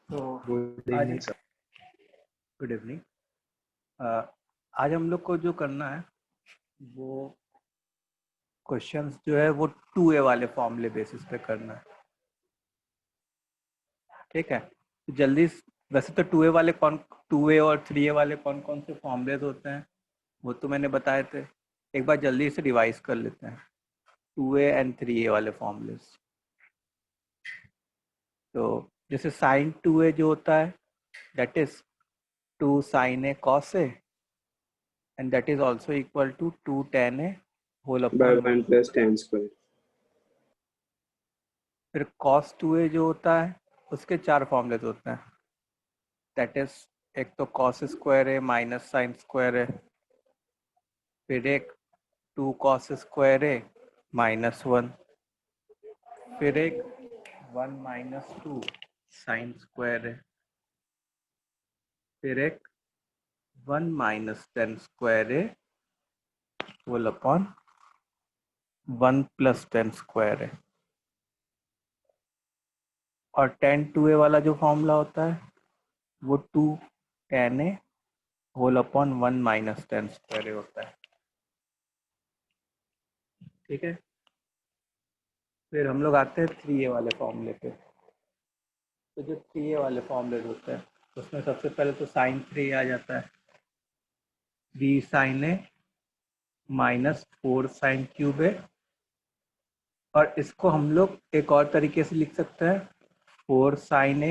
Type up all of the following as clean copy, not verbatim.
तो गुड आज evening sir. Good evening. आज हम लोग को जो करना है वो क्वेश्चंस जो है वो 2A वाले फॉर्मूले बेसिस पे करना है। ठीक है, तो जल्दी वैसे तो 2A वाले कौन 2A और 3A वाले कौन कौन से फॉर्मूलेज होते हैं वो तो मैंने बताए थे। एक बार जल्दी से रिवाइज कर लेते हैं 2A एंड 3A वाले फॉर्मूलेज। तो जैसे साइन 2A जो होता है that is 2 sin A cos A and that is also equal to 2 tan A whole by upon 1। 1 + tan²। फिर cos 2A जो होता है उसके 4 फॉर्मूलेज होते हैं। दैट इज एक तो cos स्क्वायर है माइनस साइन स्क्वायर है, फिर एक 2 cos स्क्वायर है -1, फिर एक 1 - 2 साइन स्क्वायर है, फिर एक 1 - tan स्क्वायर है होल अपॉन 1 + tan स्क्वायर है। और tan 2A वाला जो फॉर्मूला होता है वो 2 tan A whole upon 1 - tan square होता है। ठीक है, फिर हम लोग आते हैं 3A वाले फॉर्मूले पे। तो जो 3A वाले फॉर्मूले होते हैं उसमें सबसे पहले तो साइन 3 आ जाता है, b sin A -4 sin cube A। और इसको हम लोग एक और तरीके से लिख सकते हैं 4 sin A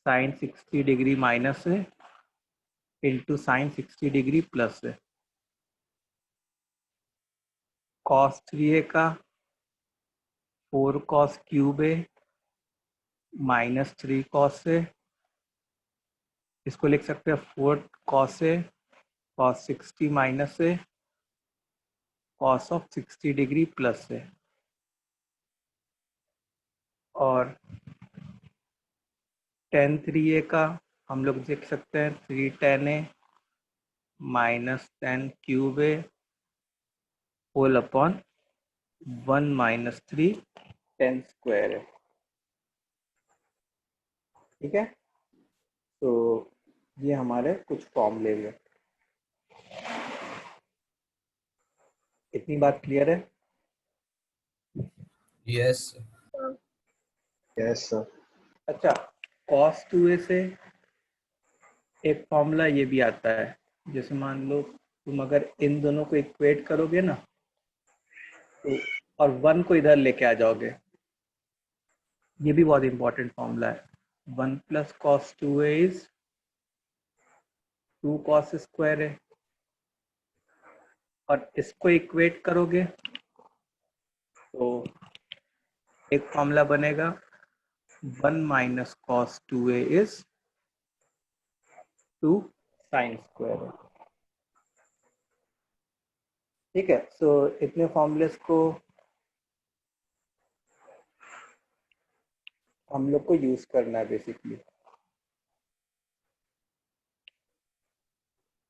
sin 60 degree minus A into sine 60 degree plus A। cos 3A का 4 cos cube A -3 cos A। इसको लिख सकते हैं 4 cos A cos 60 minus A cos of 60 degree plus A। और tan 3A का हम लोग लिख सकते हैं 3 tan A -tan cube A whole upon 1 - 3 tan square है। ठीक है, तो ये हमारे कुछ फॉर्मूले हैं। इतनी बात क्लियर है? Yes yes sir. अच्छा, cos 2A से एक फॉर्मूला ये भी आता है, जैसे मान लो तुम अगर इन दोनों को इक्वेट करोगे ना तो और 1 को इधर लेके आ जाओगे, ये भी बहुत इंपॉर्टेंट फॉर्मूला है। 1 + cos 2A is 2 cos square है। और इसको इक्वेट करोगे तो एक फॉर्मूला बनेगा 1 - cos 2A is 2 sin square है। ठीक है, सो इतने फॉर्मूलेस को हम लोग को यूज करना है बेसिकली।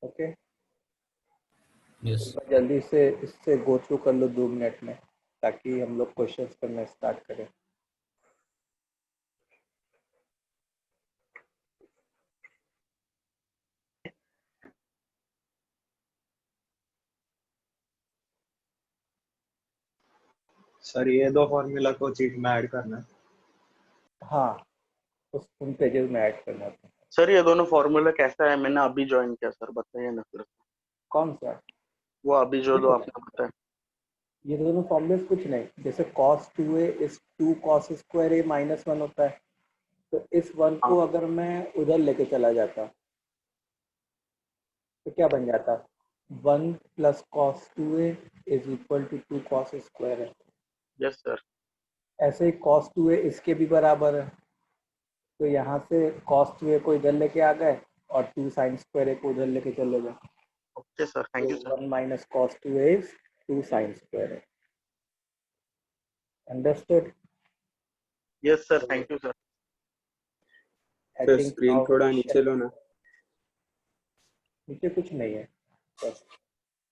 ओके, यस जल्दी से इससे गो थ्रू कर लो 2 मिनट में ताकि हम लोग क्वेश्चंस करना स्टार्ट करें। सर ये 2 फॉर्मूला को चीट में ऐड करना है। हाँ, उन पेजेस में ऐड करना था। सर ये दोनों फॉर्मूला कैसा है? मैंने अभी ज्वाइन किया सर, बताइए ना सर। कौन सा? वो अभी जो दो आपने बताया। ये दोनों फॉर्मूलेस कुछ नहीं, जैसे cos 2A is 2 cos square A -1 होता है, तो इस 1 हाँ को अगर मैं उधर लेके चला जाता तो क्या बन जाता? 1 + cos 2A is equal to 2 cos square है। Yes sir. ऐसे ही cos 2A इसके भी बराबर है, तो यहाँ से cos 2A को इधर लेके आ गए और 2 sin स्क्वायर A को उधर लेके चले गए, ओके सर, थैंक यू तो sir. 1 - cos 2A is 2 sin square A। Understood? Yes sir, thank you sir. I sir think screen now थोड़ा नीचे लो ना। नीचे कुछ नहीं है, बस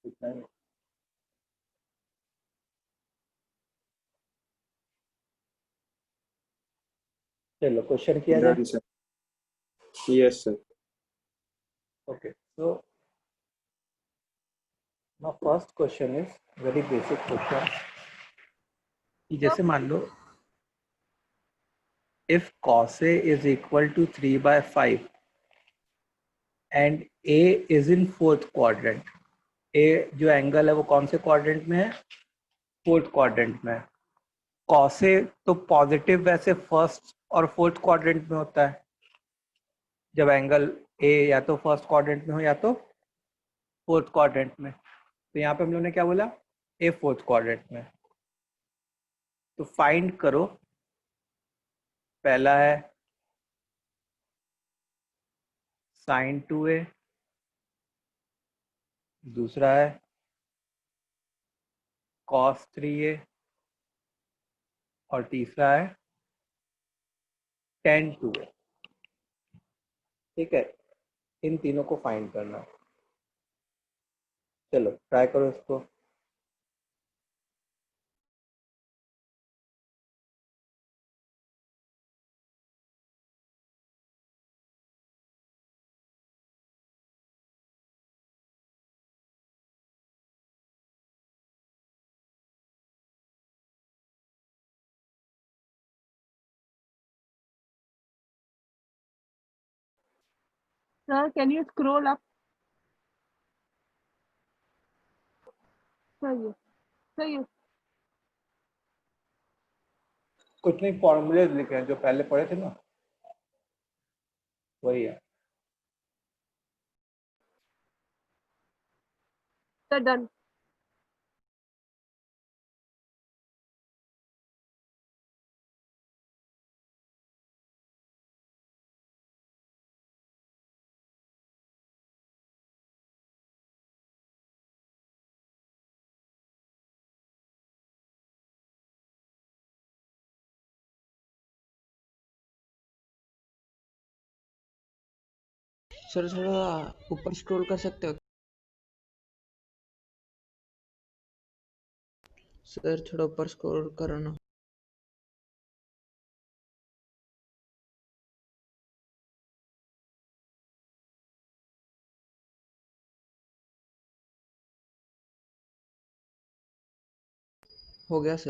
इतना ही। चलो क्वेश्चन किया Done, जाए. sir. Yes, sir. Okay, so my first question is very basic question. कि जैसे मान लो if cos A is equal to 3/5 and A is in fourth quadrant. A जो एंगल है वो कौन से क्वाड्रेंट में है? फोर्थ क्वाड्रेंट में है. cos A तो पॉजिटिव वैसे फर्स्ट और फोर्थ क्वाड्रेंट में होता है जब एंगल A या तो फर्स्ट क्वाड्रेंट में हो या तो फोर्थ क्वाड्रेंट में. तो यहाँ पे हम लोग ने क्या बोला? A फोर्थ क्वाड्रेंट में. तो फाइंड करो. पहला है sin 2A, दूसरा है cos 3A और तीसरा है tan 2A. ठीक है, इन तीनों को फाइंड करना है. चलो ट्राई करो इसको. Sir, can you scroll up? Sir, yes. Sir, yes. कुछ नहीं, फॉर्मूले लिखे हैं जो पहले पढ़े थे ना, वही है. Sir, done. सर थोड़ा ऊपर स्क्रॉल कर सकते हो? सर थोड़ा ऊपर स्क्रॉल करो ना. हो गया सर.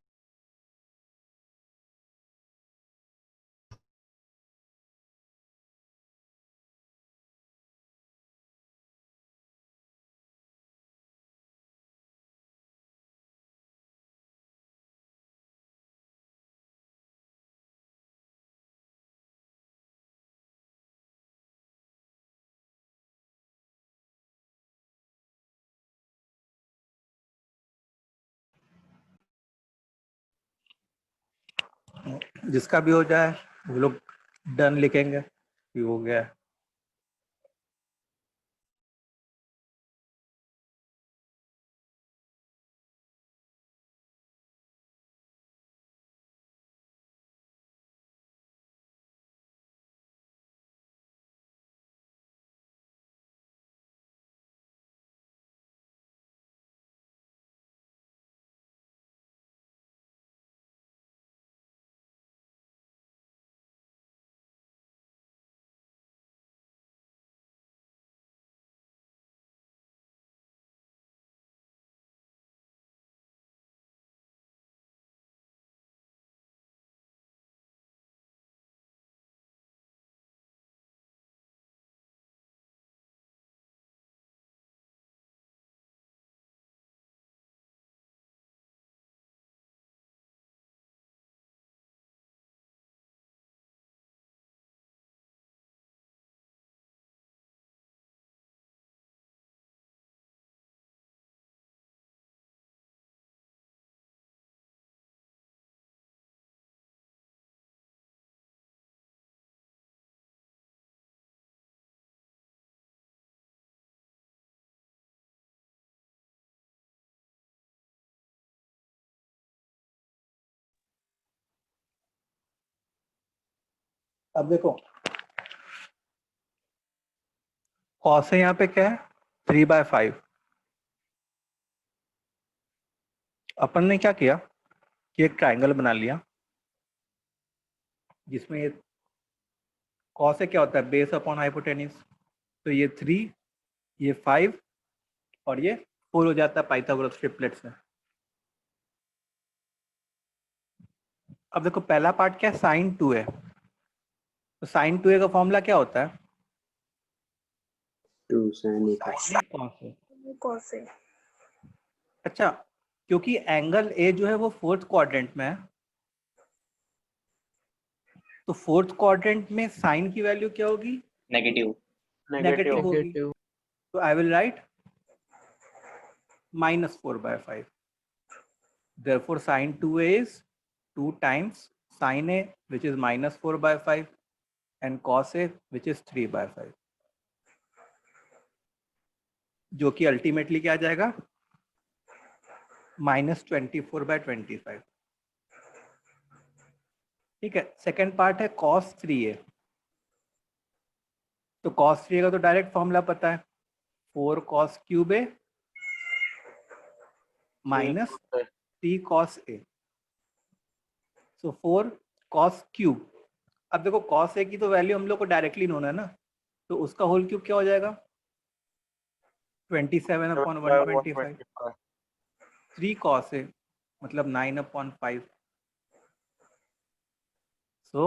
जिसका भी हो जाए वो लोग डन लिखेंगे कि हो गया. अब देखो cos है यहाँ पे क्या है? 3/5. अपन ने क्या किया कि एक ट्राइंगल बना लिया जिसमें ये कॉस ए क्या होता है? Base upon hypotenuse. तो ये 3, ये 5 और ये 4 हो जाता है पाइथागोरस ट्रिपलेट से। अब देखो पहला पार्ट क्या है, साइन 2a। तो साइन 2a का फॉर्मूला क्या होता है? 2 sin a sine A cos A. cos A. अच्छा, क्योंकि एंगल ए जो है वो फोर्थ क्वाड्रेंट में है, तो फोर्थ क्वाड्रेंट में साइन की वैल्यू क्या होगी? नेगेटिव। नेगेटिव होगी। नेगेटिव। तो I will write -4/5. Therefore, sin 2a is 2 times sin a, which is -4/5, and cos a, which is 3/5, जो कि अल्टीमेटली क्या आ जाएगा? -24/25। ठीक है। सेकेंड पार्ट है cos 3a। तो cos 3a का तो डायरेक्ट फॉर्मूला पता है, 4 cos cube a minus 3 cos a। So 4 cos cube. अब देखो cos a की तो वैल्यू हम लोग को डायरेक्टली नोन है ना, तो उसका होल क्यूब क्या हो जाएगा? 27/125। 3 cos a मतलब 9/5। सो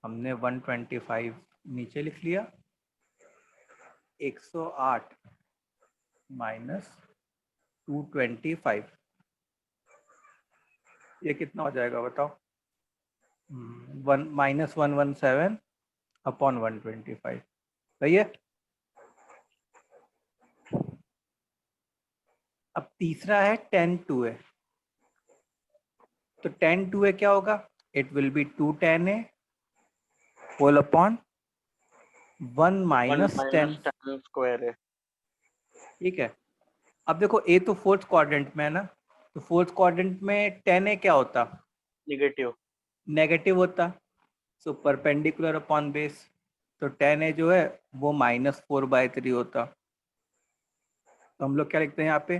हमने 125 नीचे लिख लिया, 108 माइनस 225, ये कितना हो जाएगा बताओ? -117 अपॉन 125। सही है। अब तीसरा है tan 2a। तो tan 2a क्या होगा? It will be 2 tan a whole upon 1 minus 10 square है। ठीक है। अब देखो a तो फोर्थ क्वाड्रेंट में है ना, तो फोर्थ क्वाड्रेंट में tan a क्या होता? नेगेटिव। नेगेटिव होता। सो परपेंडिकुलर अपॉन बेस, तो tan a जो है वो -4/3 होता। तो हम लोग क्या लिखते हैं यहाँ पे?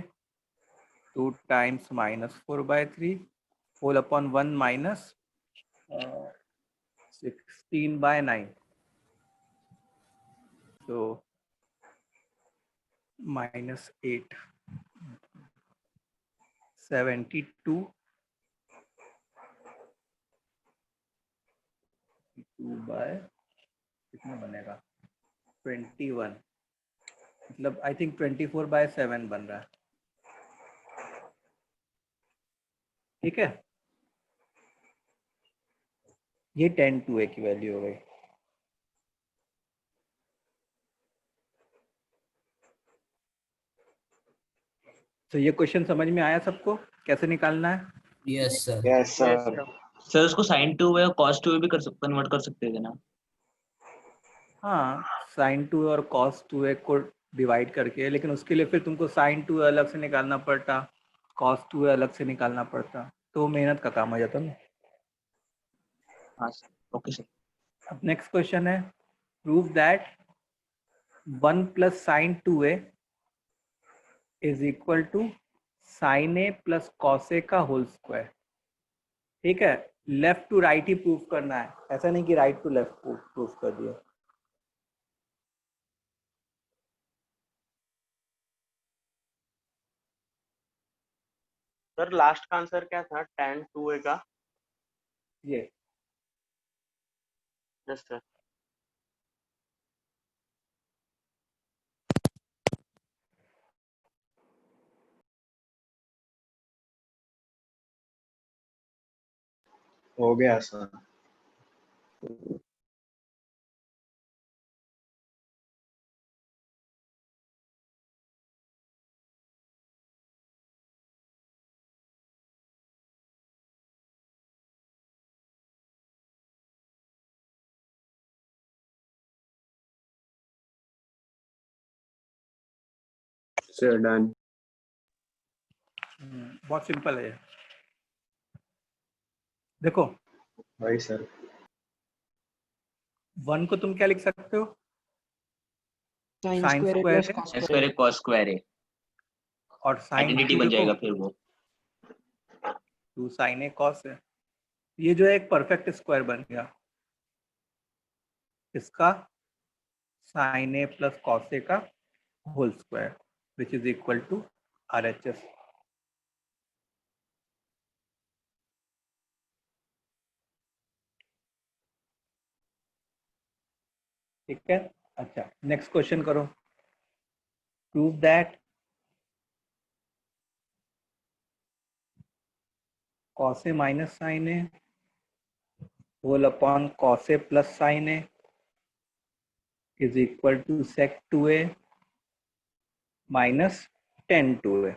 2 टाइम्स -4/3 होल अपॉन 1 माइनस 16/9। तो -8 72 कितना बनेगा? 21, मतलब आई थिंक 24/7 बन रहा है। ठीक है, ये tan 2a की वैल्यू हो गई। तो ये क्वेश्चन समझ में आया सबको, कैसे निकालना है? Yes sir. Yes sir. Sir उसको sin 2a और cos 2a भी कन्वर्ट कर सकते थे ना? हाँ, sin 2a और cos 2a को डिवाइड करके, लेकिन उसके लिए फिर तुमको sin 2a अलग से निकालना पड़ता, cos 2a अलग से निकालना पड़ता, तो मेहनत का काम हो जाता ना। हाँ सर। Okay sir. अब नेक्स्ट क्वेश्चन है, prove that 1 plus sin 2a is equal to sin a plus cos a का होल स्क्वायर। ठीक है, लेफ्ट टू राइट ही प्रूफ करना है, ऐसा नहीं कि राइट टू लेफ्ट प्रूफ कर दिया। सर लास्ट का आंसर क्या था? tan 2a का? ये यस सर। हो गया सर। Sir done. बहुत सिंपल है ये। देखो वही सर। 1 को तुम क्या लिख सकते हो? साइन sin स्क्वायर ए स्क्वायर प्लस है, cos s square square cos square है, और sin आइडेंटिटी 2 बन देखो जाएगा फिर वो। 2 sin a cos है। ये जो है एक परफेक्ट स्क्वायर बन गया। इसका sine A plus cos A का whole square which is equal to RHS। ठीक है। अच्छा, नेक्स्ट क्वेश्चन करो। Prove that cos A minus sine A whole upon cos A plus sine A is equal to sec 2a minus tan 2a।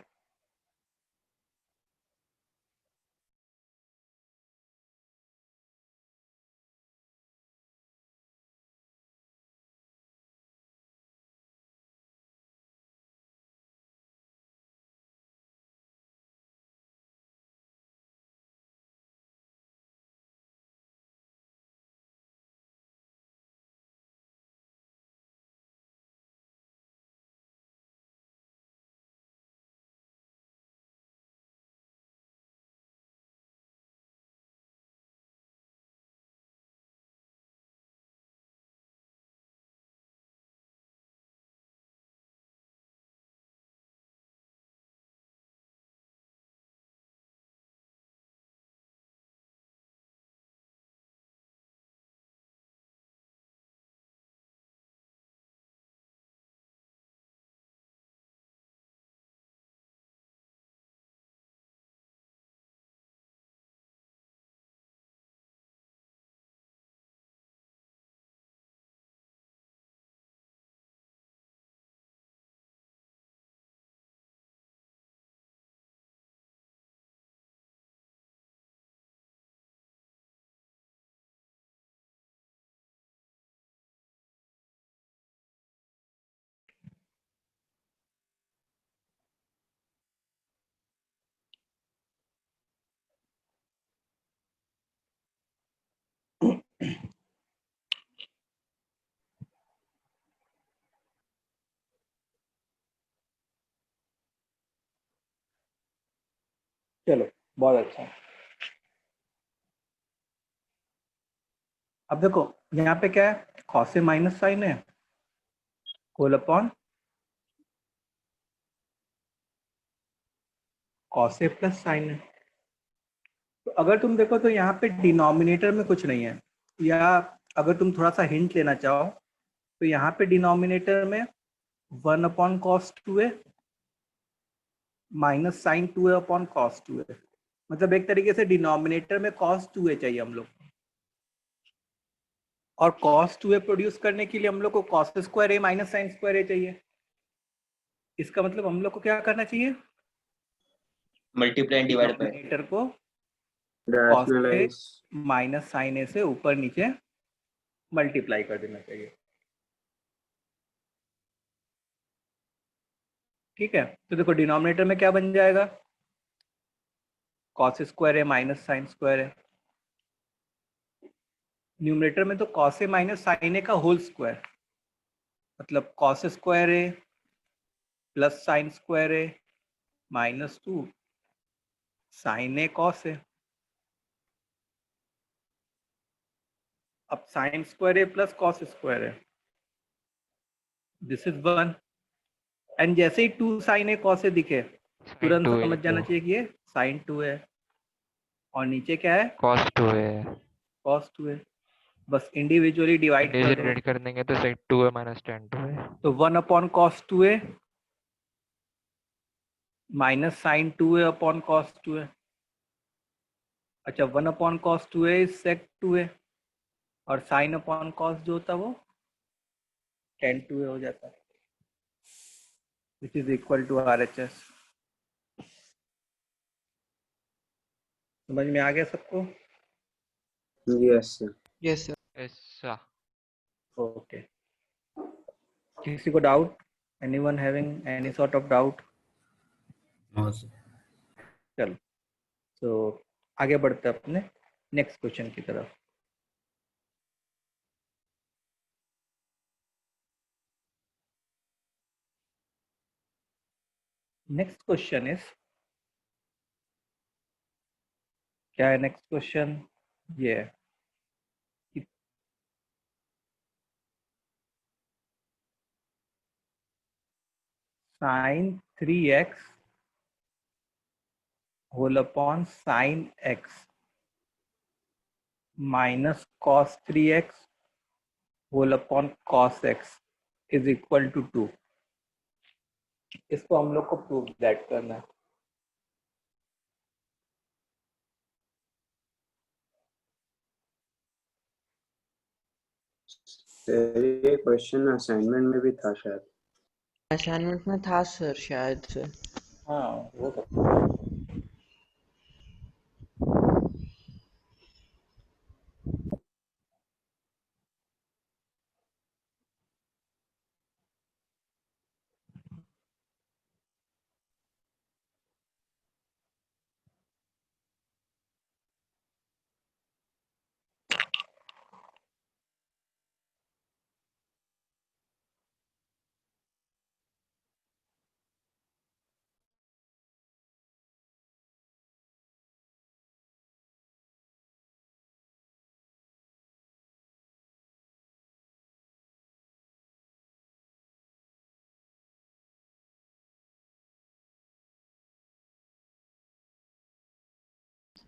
चलो, बहुत अच्छा। अब देखो यहाँ पे क्या है, कॉस ए माइनस साइन है whole upon cos A plus sign है। तो अगर तुम देखो तो यहाँ पे डिनोमिनेटर में कुछ नहीं है, या अगर तुम थोड़ा सा हिंट लेना चाहो तो यहाँ पे डिनोमिनेटर में 1 upon cos 2a minus sine 2a upon cos 2a, मतलब एक तरीके से डिनोमिनेटर में कॉस 2a चाहिए हम लोग, और कॉस 2a प्रोड्यूस करने के लिए हम लोग को cos square A minus sine square ए चाहिए। इसका मतलब हम लोग को क्या करना चाहिए, multiply and divide by. Denominator को cos A rationalise. Minus sine ए से ऊपर नीचे मल्टीप्लाई कर देना चाहिए। ठीक है, तो देखो डिनोमिनेटर में क्या बन जाएगा, cos square A minus sine square है। न्यूमरेटर में तो कॉस ए माइनस साइन ए का होल स्क्वायर, मतलब cos square A plus sine square A minus 2 sign A cos ए। अब sign square A plus cos square A, this is 1, and जैसे ही 2 sign A cos ए दिखे तुरंत समझ जाना चाहिए कि ये साइन 2 है, और नीचे क्या है, cos 2 है। कॉस 2 है। बस इंडिविजुअली डिवाइड कर दो, डिवाइड कर देंगे तो sec 2 है माइनस tan 2 है। तो 1 upon cos 2a minus sine 2a upon cos 2a। अच्छा, 1 upon cos 2a is sec 2a, और साइन अपॉन कॉस जो होता है वो tan 2a हो जाता है, which is equal to RHS। समझ में आ गया सबको? Yes sir. Yes sir. ऐसा ओके, किसी को doubt, anyone having any sort of doubt? हाँ सर। चलो, तो आगे बढ़ते हैं अपने नेक्स्ट क्वेश्चन की तरफ। नेक्स्ट क्वेश्चन इज, क्या है नेक्स्ट क्वेश्चन, ये है कि sine 3x whole upon sine x minus cos 3x whole upon cos x is equal to 2। इसको हम लोग को प्रूव दैट करना है। सर ये क्वेश्चन असाइनमेंट में भी था शायद। असाइनमेंट में था सर शायद से। हाँ हो सकता है।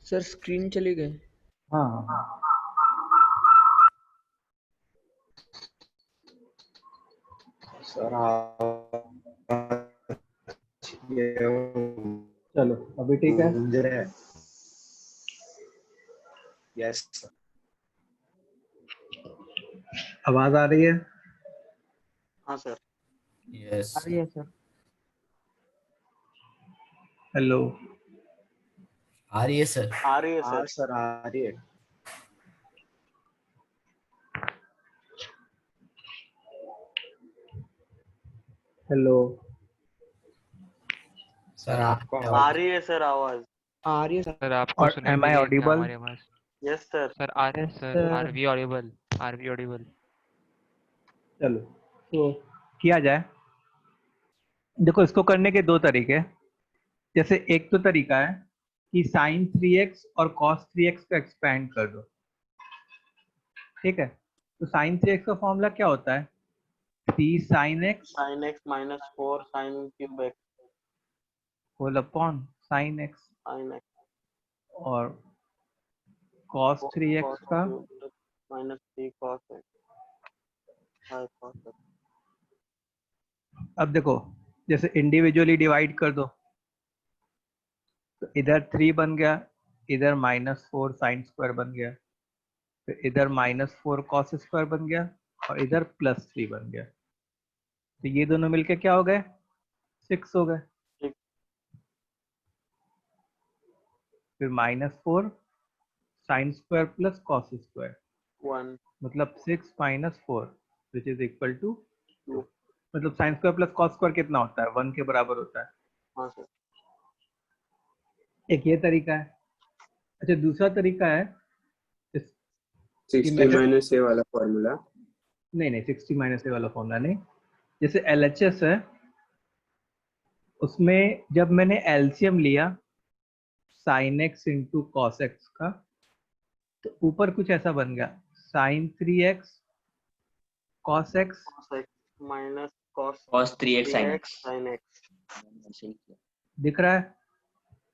सर स्क्रीन चली गई। हाँ हाँ हाँ। सर चलो अभी ठीक है। गूंज रहे हैं। यस आवाज आ रही है? हाँ सर। यस आ रही है सर। हेलो। आ रही है सर। आ रही है हाँ सर। सर आ रही है। हेलो। सर आपको आ आवाज रही है सर आवाज। आ रही है सर। सर आपको और सुनाई एम दे आई रही है क्या ऑडिबल? हमारी आवाज? Yes sir. सर आ रहे हैं sir. Are we audible? Are we audible? चलो तो किया जाए। देखो इसको करने के दो तरीके। जैसे एक तो तरीका है कि साइन 3x और कॉस 3x को एक्सपेंड कर दो। ठीक है, तो साइन 3x का फॉर्मूला क्या होता है? 3 sine x sine x minus 4 sine cube x whole upon sine x, sine x और कॉस 3x कॉस का cube minus 3 cos x 5 cos x. अब देखो जैसे इंडिविजुअली डिवाइड कर दो तो इधर 3 बन गया, इधर -4 साइन स्क्वायर बन गया, फिर इधर -4 कॉस स्क्वायर बन गया, और इधर +3 बन गया। तो ये दोनों मिलके क्या हो गए? 6 हो गए। ठीक। फिर -4 sine square plus cos square, 1 मतलब 6 - 4 विच इज इक्वल टू 2। 2। मतलब sine square plus cos square कितना होता है? 1 के बराबर होता है। हाँ सर। एक ये तरीका है। अच्छा दूसरा तरीका है इस 60 मेथड। माइनस ए वाला फॉर्मूला। नहीं नहीं, 60 माइनस ए वाला फॉर्मूला नहीं। जैसे LHS है, उसमें जब मैंने एलसीएम लिया sine x into cos x का, तो ऊपर कुछ ऐसा बन गया, sine 3x cos x cos x minus cos cos 3x sin 3x x। Sine x. सही किया। दिख रहा है?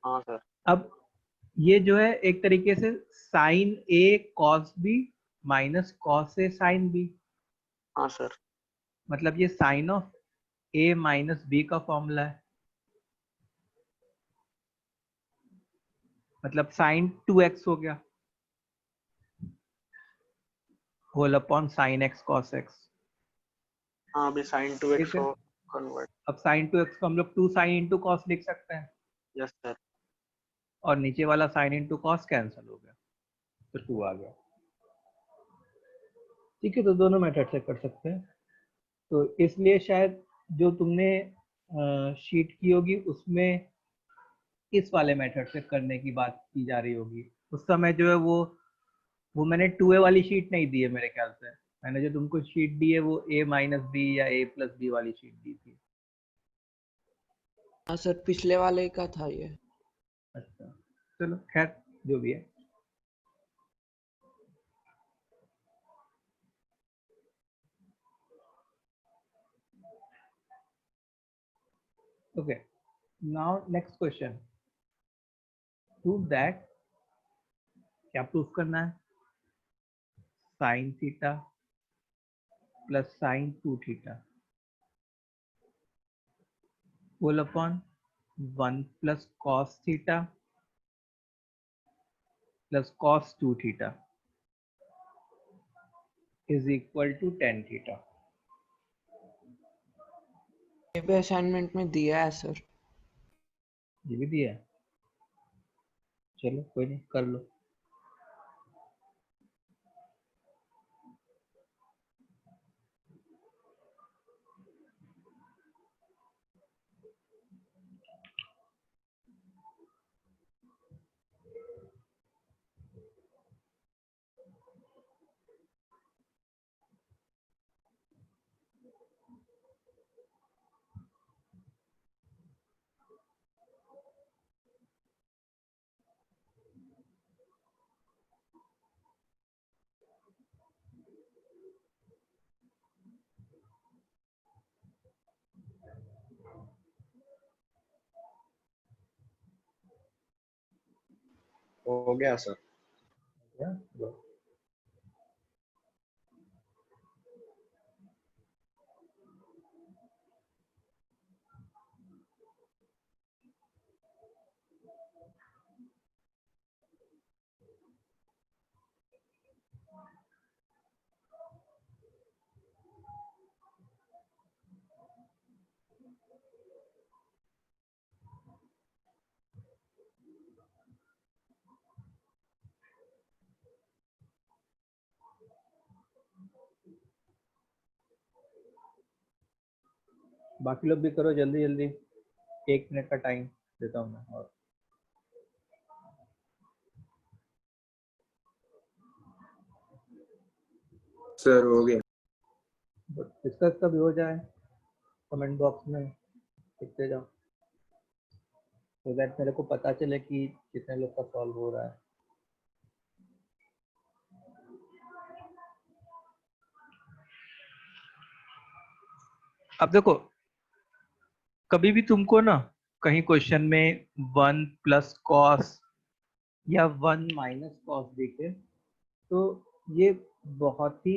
हाँ सर। अब ये जो है एक तरीके से sine A cos B minus cos A sine B, हाँ सर। मतलब ये sine of A minus B का फॉर्मूला है। मतलब साइन 2x हो गया whole upon sine x cos x. हाँ अभी साइन 2x ठीक है, को कन्वर्ट। अब साइन 2x को हम लोग 2 साइन इंटू कॉस लिख सकते हैं, यस सर। और नीचे वाला साइन इंटू कॉस कैंसिल हो गया, तो 2 आ गया। ठीक है, तो दोनों मेथड से कर सकते हैं। तो इसलिए शायद जो तुमने शीट की होगी उसमें इस वाले मेथड से करने की बात की जा रही होगी। उस समय जो है वो मैंने 2a वाली शीट नहीं दी है मेरे ख्याल से। मैंने जो तुमको शीट दी है वो a-b या a+b वाली शीट दी थी। हाँ सर पिछले वाले का था ये। अच्छा चलो खैर जो भी है। Okay. Now next question. Prove that क्या प्रूफ करना है? Sin theta plus sin 2 theta whole upon 1 plus cos theta plus cos 2 theta is equal to tan theta. ये भी असाइनमेंट में दिया है सर। ये भी दिया है, चलो कोई नहीं, कर लो। हो गया सर। Yeah, go. बाकी लोग भी करो जल्दी जल्दी, 1 मिनट का टाइम देता हूँ मैं। और सर हो गया। डिस्कस कभी हो जाए कमेंट बॉक्स में लिखते जाओ, तो दैट मेरे को पता चले कि कितने लोग का सॉल्व हो रहा है। अब देखो, कभी भी तुमको ना कहीं क्वेश्चन में 1 प्लस कॉस या 1 माइनस कॉस दिखे, तो ये बहुत ही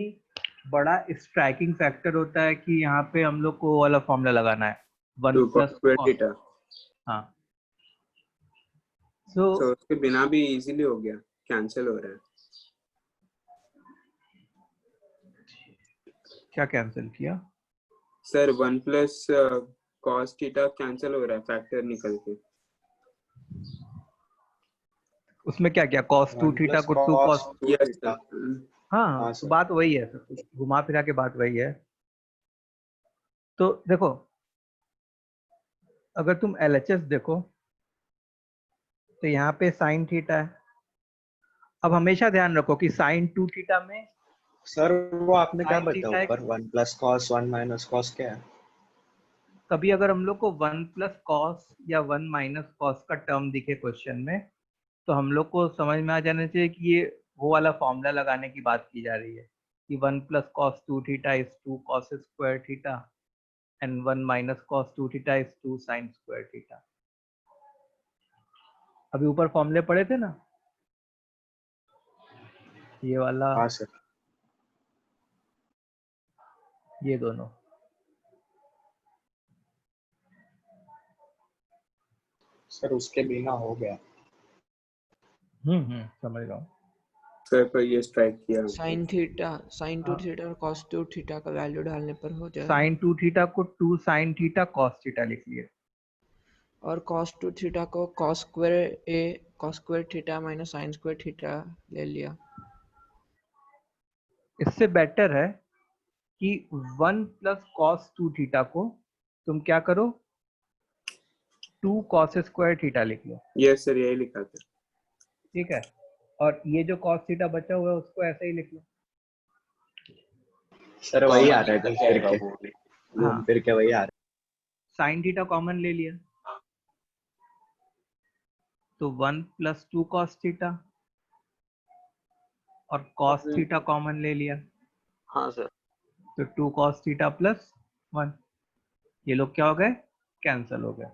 बड़ा स्ट्राइकिंग फैक्टर होता है कि यहाँ पे हम लोग को वो वाला फॉर्मूला लगाना है, 1 2 cos plus square cos. theta। हाँ, सो तो उसके बिना भी इजीली हो गया, कैंसिल हो रहा है। क्या कैंसिल किया sir 1 plus cos theta cancel हो रहा है, फैक्टर निकल के। उसमें? क्या क्या cos 2 थीटा को 2 cos। Yes theta. सर। हाँ, हाँ तो सर। बात वही है सर, घुमा फिरा के बात वही है। तो देखो, अगर तुम LHS देखो तो यहाँ पे साइन थीटा है। अब हमेशा ध्यान रखो कि साइन 2 थीटा में सर वो आपने क्या sin बताया थीटा ऊपर, 1 प्लस कॉस 1 माइनस कॉस क्या है? कभी अगर हम लोग को 1 प्लस कॉस या 1 माइनस कॉस का टर्म दिखे क्वेश्चन में, तो हम लोग को समझ में आ जाना चाहिए कि ये वो वाला फॉर्मूला लगाने की बात की जा रही है कि 1 plus cos 2 theta is 2 cos square theta and 1 minus cos 2 theta is 2 sine square theta. अभी ऊपर फॉर्मूले पढ़े थे ना, ये वाला, हाँ सर। ये दोनों। सर उसके बिना हो गया। समझ रहा हूँ। सर पर ये स्ट्राइक किया। साइन थीटा, साइन 2 थीटा और कॉस 2 थीटा का वैल्यू डालने पर हो जाएगा। साइन 2 थीटा को 2 साइन थीटा कॉस थीटा लिख लिए, और cos 2 थीटा को cos square a cos square theta minus sin square theta ले लिया। इससे बेटर है कि 1 प्लस कॉस 2 थीटा को तुम क्या करो, 2 कॉस स्क्वायर थीटा लिख लो। यस सर, यही लिखा था। ठीक है, और ये जो कॉस थीटा बचा हुआ है उसको ऐसे ही लिख लो। सर वही आ रहा है, निकल घूम फिर जाएगा के, वो भी। घूम फिर के वही आ रहा साइन थीटा कॉमन ले लिया तो 1 प्लस 2 कॉस थीटा, और कॉस थीटा कॉमन ले लिया हाँ सर। तो 2 कॉस थीटा प्लस 1। ये लोग क्या हो गए, कैंसिल हो गया।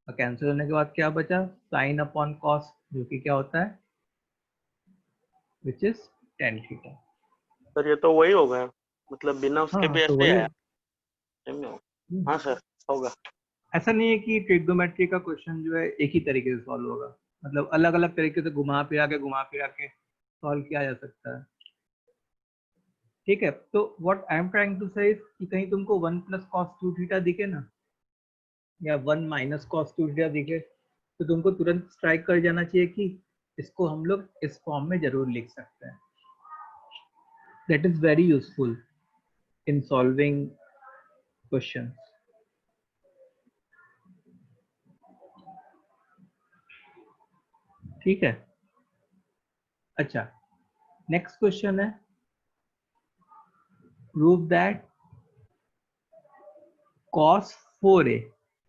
और कैंसिल होने के बाद क्या बचा, साइन अपॉन कॉस, जो कि क्या होता है, which is tan theta. Sir ये तो वही हो गया, मतलब बिना उसके हाँ भी तो ऐसे वही आया। सही में होगा। हाँ सर होगा। ऐसा नहीं है कि ट्रिग्नोमेट्री का क्वेश्चन जो है एक ही तरीके से सॉल्व होगा, मतलब अलग अलग तरीके से घुमा फिरा के सॉल्व किया जा सकता है। ठीक है, तो what I am trying to say कि कहीं तुमको 1 प्लस कॉस 2 थीटा दिखे ना, या 1 माइनस कॉस 2 थीटा दिखे, तो तुमको तुरंत स्ट्राइक कर जाना चाहिए कि इसको हम लोग इस फॉर्म में जरूर लिख सकते हैं। That is very useful in solving questions. ठीक है, अच्छा, नेक्स्ट क्वेश्चन है, प्रूव दैट cos 4a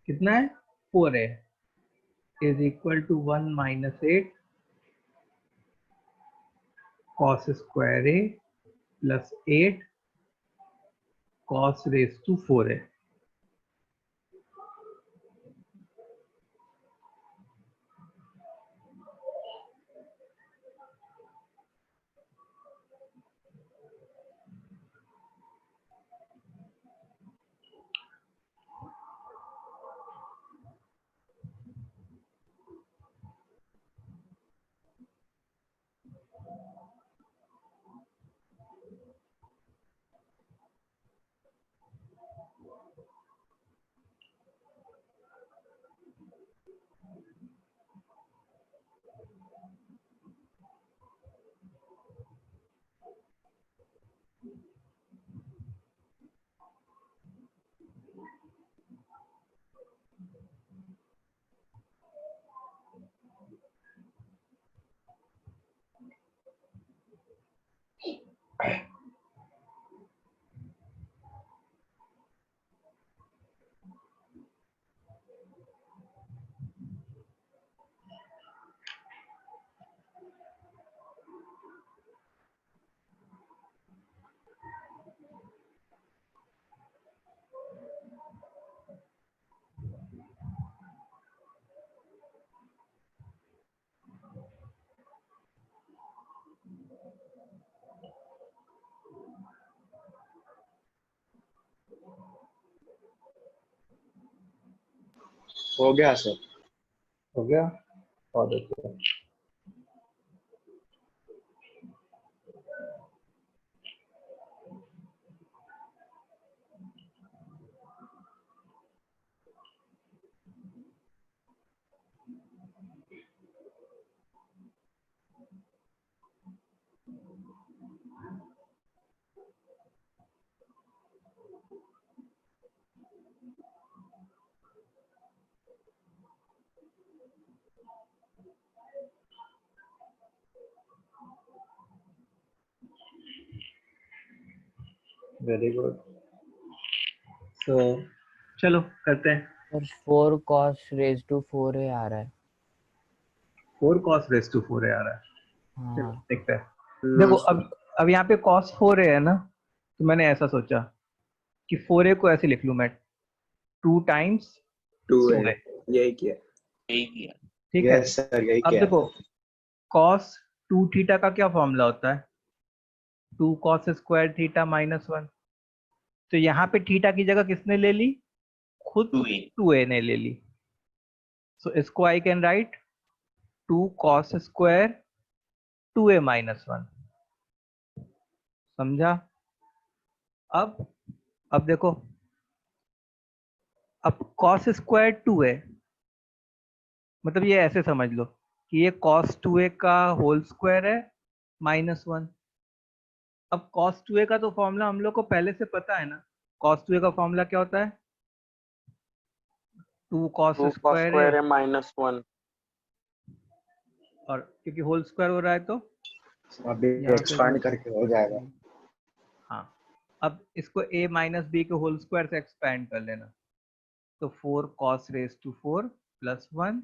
कितना है, 4a is equal to 1 minus 8 cos square a plus 8 cos raised to 4a। हो गया सर। हो गया, बहुत अच्छा। वेरी गुड, सो चलो करते हैं। और 4 cos raised to 4a आ रहा है। 4 cos raised to 4a आ रहा है, चलो हाँ देखते हैं। देखो अब यहाँ पे cos 4a है ना, तो मैंने ऐसा सोचा कि 4a को ऐसे लिख लूं मैं, 2 टाइम्स 2a 2a, यही किया। यही किया। ठीक है। यस सर, यही अब क्या देखो cos 2 थीटा का क्या फॉर्मूला होता है, 2 cos स्क्वायर थीटा माइनस 1। तो यहाँ पे थीटा की जगह किसने ले ली, खुद 2a 2a ने ले ली। सो इसको आई can right 2 cos square 2a minus 1। समझा? अब देखो, अब cos स्क्वायर 2a, मतलब ये ऐसे समझ लो कि ये cos 2a का होल स्क्वायर है माइनस 1। अब cos 2a का तो फॉर्मूला हम लोग को पहले से पता है ना, cos 2a का फॉर्मूला क्या होता है, 2 cos 2 cos स्क्वायर स्क्वायर है, है -1। और क्योंकि होल स्क्वायर हो रहा है तो अभी यहाँ पे एक्सपांड करके हो जाएगा। हाँ, अब इसको a माइनस बी के होल स्क्वायर से एक्सपैंड कर लेना, तो 4 cos raise to 4 plus 1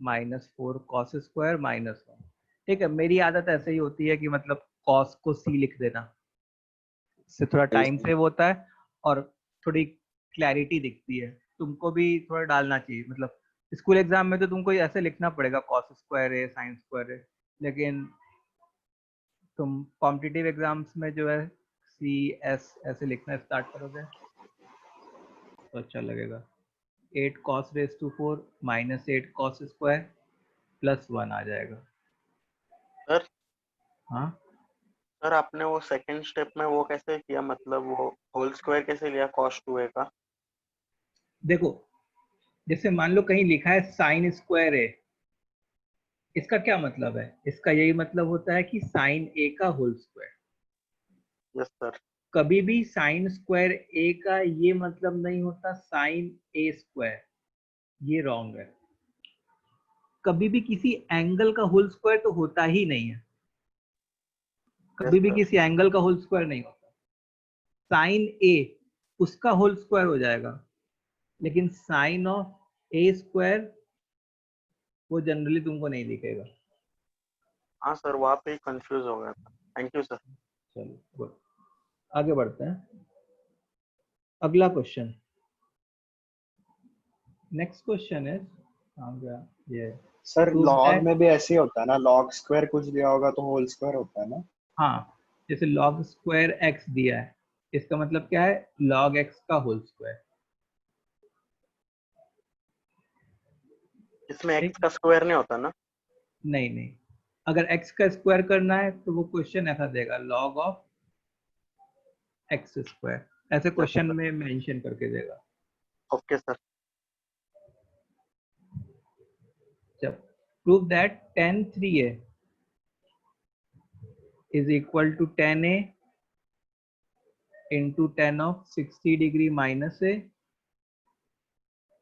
minus 4 cos square minus 1। ठीक है, मेरी आदत ऐसे ही होती है कि मतलब cos को c लिख देना, इससे थोड़ा टाइम सेव होता है और थोड़ी क्लैरिटी दिखती है। तुमको भी थोड़ा डालना चाहिए। मतलब स्कूल एग्जाम में तो तुमको ऐसे लिखना पड़ेगा कॉस स्क्वायर है साइन स्क्वायर है, लेकिन तुम कॉम्पिटिटिव एग्जाम्स में जो है सी एस ऐसे लिखना स्टार्ट करोगे तो अच्छा लगेगा। 8 cos raise to 4 minus 8 cos square plus 1 आ जाएगा। सर हाँ सर आपने वो सेकंड स्टेप में वो कैसे किया, मतलब वो होल स्क्वायर कैसे लिया cos 2a का? देखो, जैसे मान लो कहीं लिखा है साइन स्क्वायर है, इसका क्या मतलब है? इसका यही मतलब होता है कि साइन ए का होल स्क्वायर। Yes sir. कभी भी साइन स्क्वायर ए का ये मतलब नहीं होता साइन ए स्क्वायर, ये रॉन्ग है। कभी भी किसी एंगल का होल स्क्वायर तो होता ही नहीं है, कभी भी सर। किसी एंगल का होल स्क्वायर नहीं होता। साइन ए उसका होल स्क्वायर हो जाएगा, लेकिन साइन ऑफ ए स्क्वायर वो जनरली तुमको नहीं दिखेगा। हाँ सर, वहाँ पे ही कंफ्यूज हो गया था। Thank you sir. चलो गुड, आगे बढ़ते हैं। अगला क्वेश्चन, नेक्स्ट क्वेश्चन है आ गया ये। सर Prove लॉग that- में भी ऐसे ही होता है ना, लॉग स्क्वायर कुछ दिया होगा तो होल स्क्वायर होता है ना। हाँ, जैसे log स्क्वायर एक्स दिया है, इसका मतलब क्या है? log x का होल स्क्वायर। इसमें ठीक, x का स्क्वायर नहीं होता ना? नहीं नहीं, अगर x का स्क्वायर करना है तो वो क्वेश्चन ऐसा देगा log ऑफ एक्स स्क्वायर, ऐसे क्वेश्चन में मेंशन करके देगा। Okay sir. जब prove that tan 3a is equal to tan a into tan of 60 degree minus a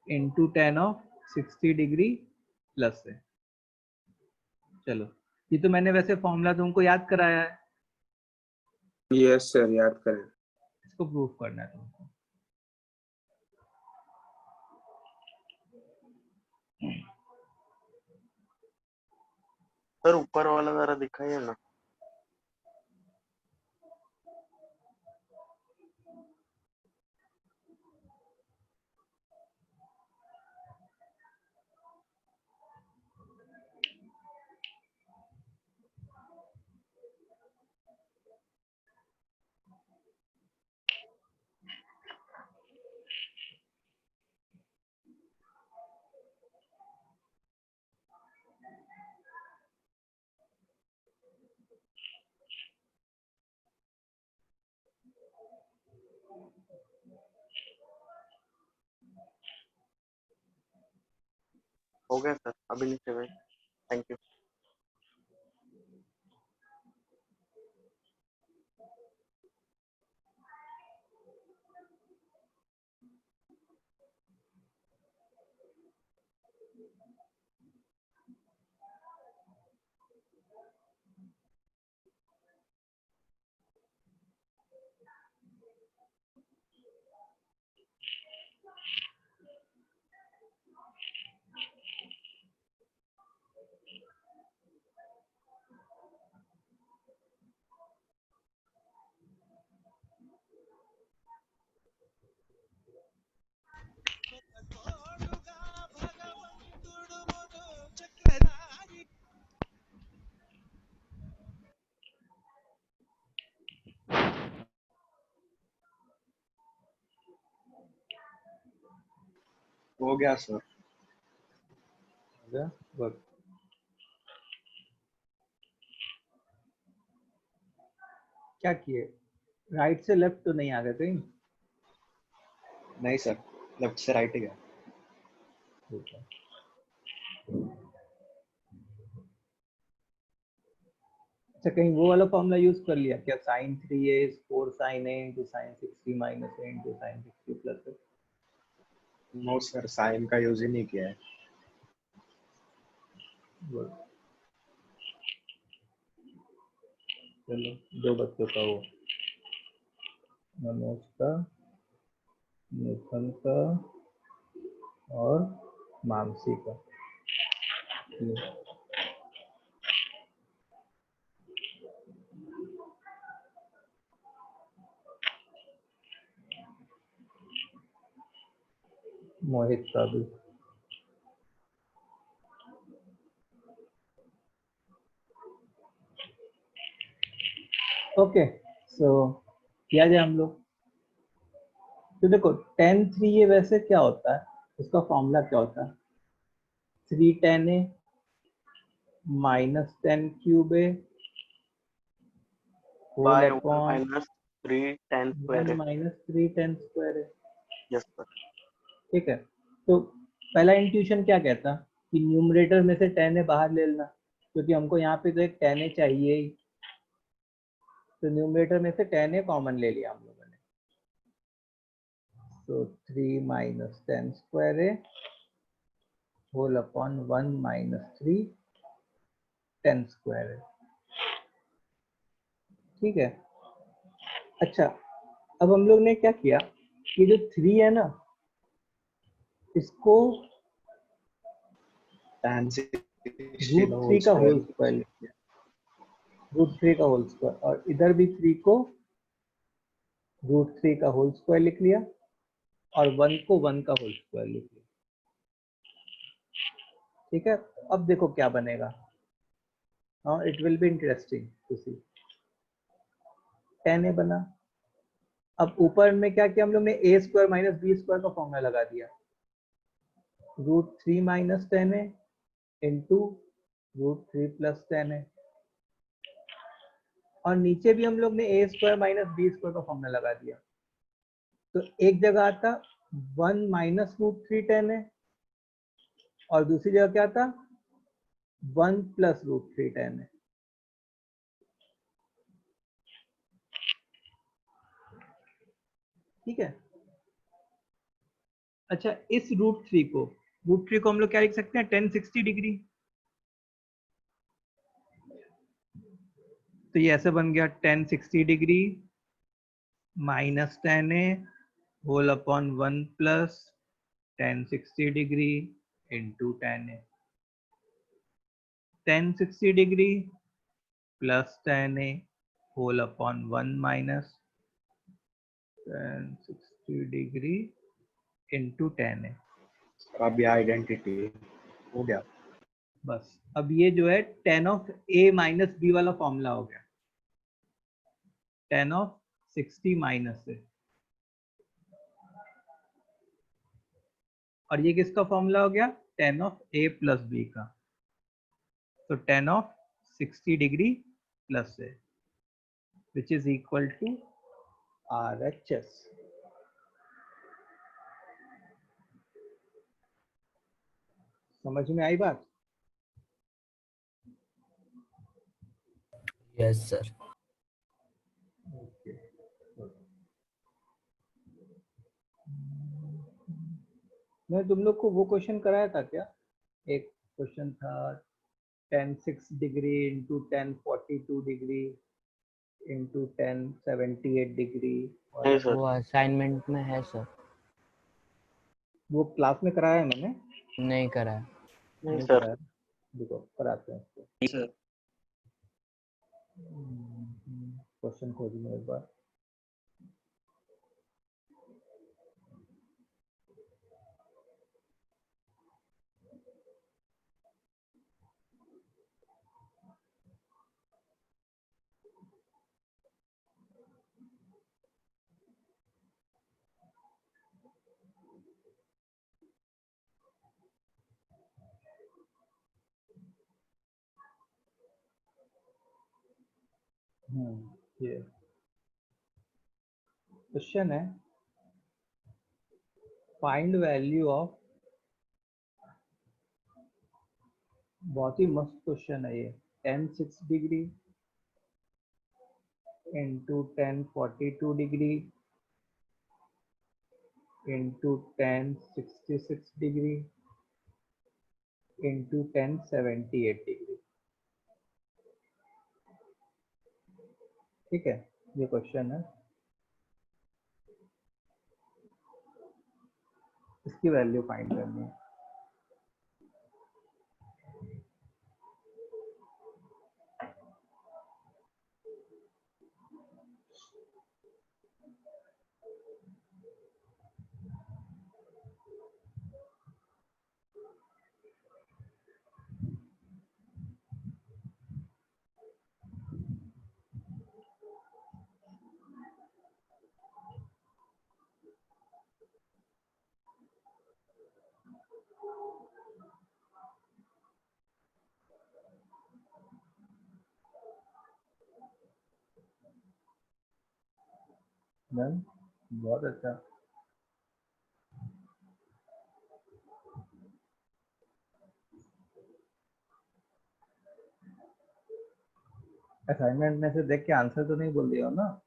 into tan of 60 degree plus a। चलो, ये तो मैंने वैसे फॉर्मूला तुमको याद कराया है, यस सर, याद करें। इसको प्रूव करना है तुमको। सर ऊपर वाला जरा दिखाइए ना। हो गया सर, अभी नीचे गए। Thank you. हो गया सर। गुड, क्या किए? राइट से लेफ्ट तो नहीं आ गए कहीं? नहीं सर, लेफ्ट से राइट ही गया। ठीक है। अच्छा, कहीं वो वाला फॉर्मूला यूज कर लिया क्या? Sine 3a is 4 sin a into sin 60 minus a into sin 60 plus a। No sir, sine का यूज ही नहीं किया है। गुड, चलो दो बच्चों का वो, मनोज का, मिथुन का और मानसी का। मोहित का भी। ओके, सो किया जाए हम लोग। तो देखो tan 3a वैसे क्या होता है, उसका फॉर्मूला क्या होता है, 3 tan a minus 10 cube a whole by upon 1 - 3 tan square 1 minus 3 tan square a। Yes sir. ठीक है, तो पहला इंट्यूशन क्या कहता कि न्यूमरेटर में से tan a बाहर ले लेना, क्योंकि हमको यहाँ पे तो एक tan a चाहिए ही, तो न्यूमरेटर में से tan a कॉमन ले लिया हम लोगों ने। तो 3 minus 10 square a whole upon 1 minus 3 10 square a। ठीक है, अच्छा अब हम लोग ने क्या किया कि जो 3 है ना, इसको tan रूट 16 थ्री का square। होल स्क्वायर लिख दिया, रूट 3 का होल स्क्वायर, और इधर भी 3 को रूट 3 का होल स्क्वायर लिख लिया, और 1 को 1 का होल स्क्वायर लिख लिया। ठीक है, अब देखो क्या बनेगा, हाँ it will be interesting to see. tan a बना, अब ऊपर में क्या किया हम लोग ने, a square minus B square का फॉर्मूला लगा दिया, root 3 minus 10a into root 3 plus 10a, और नीचे भी हम लोग ने a square minus B square का फॉर्मूला लगा दिया। तो एक जगह आता 1 माइनस रूट 3 10a, और दूसरी जगह क्या था 1 प्लस रूट 3 10a। ठीक है, अच्छा इस रूट 3 को हम लोग क्या लिख सकते हैं, 1060 डिग्री। तो ये ऐसे बन गया 1060 degree minus 10a whole upon 1 plus 1060 degree into 10a। 1060 degree plus 10a whole upon 1 minus 1060 degree into 10a। अब ये आइडेंटिटी हो गया। बस अब ये जो है tan of a minus b वाला फॉर्मूला हो गया, tan ऑफ 60 माइनस से, और ये किसका फॉर्मूला हो गया, tan of a plus B का। तो tan ऑफ 60 डिग्री प्लस से, which is equal to RHS। समझ में आई बात? Yes sir. Okay. मैं तुम लोग को वो क्वेश्चन कराया था क्या, एक क्वेश्चन था tan 6 degree into tan 42 degree into tan 78 degree, नहीं सर। वो असाइनमेंट में है सर। वो क्लास में कराया है मैंने? नहीं करा है। नहीं नहीं सर। कराया, देखो कराते हैं इसको। नहीं सर। क्वेश्चन खोजूंगा एक बार। ये क्वेश्चन है, फाइंड वैल्यू ऑफ, बहुत ही मस्त क्वेश्चन है ये, tan 6 degree into tan 42 degree into tan 66 degree into tan 78 degree. ठीक है, ये क्वेश्चन है, इसकी वैल्यू फाइंड करनी है। डन, बहुत अच्छा। असाइनमेंट में से देख के आंसर तो नहीं बोल दिया हो ना?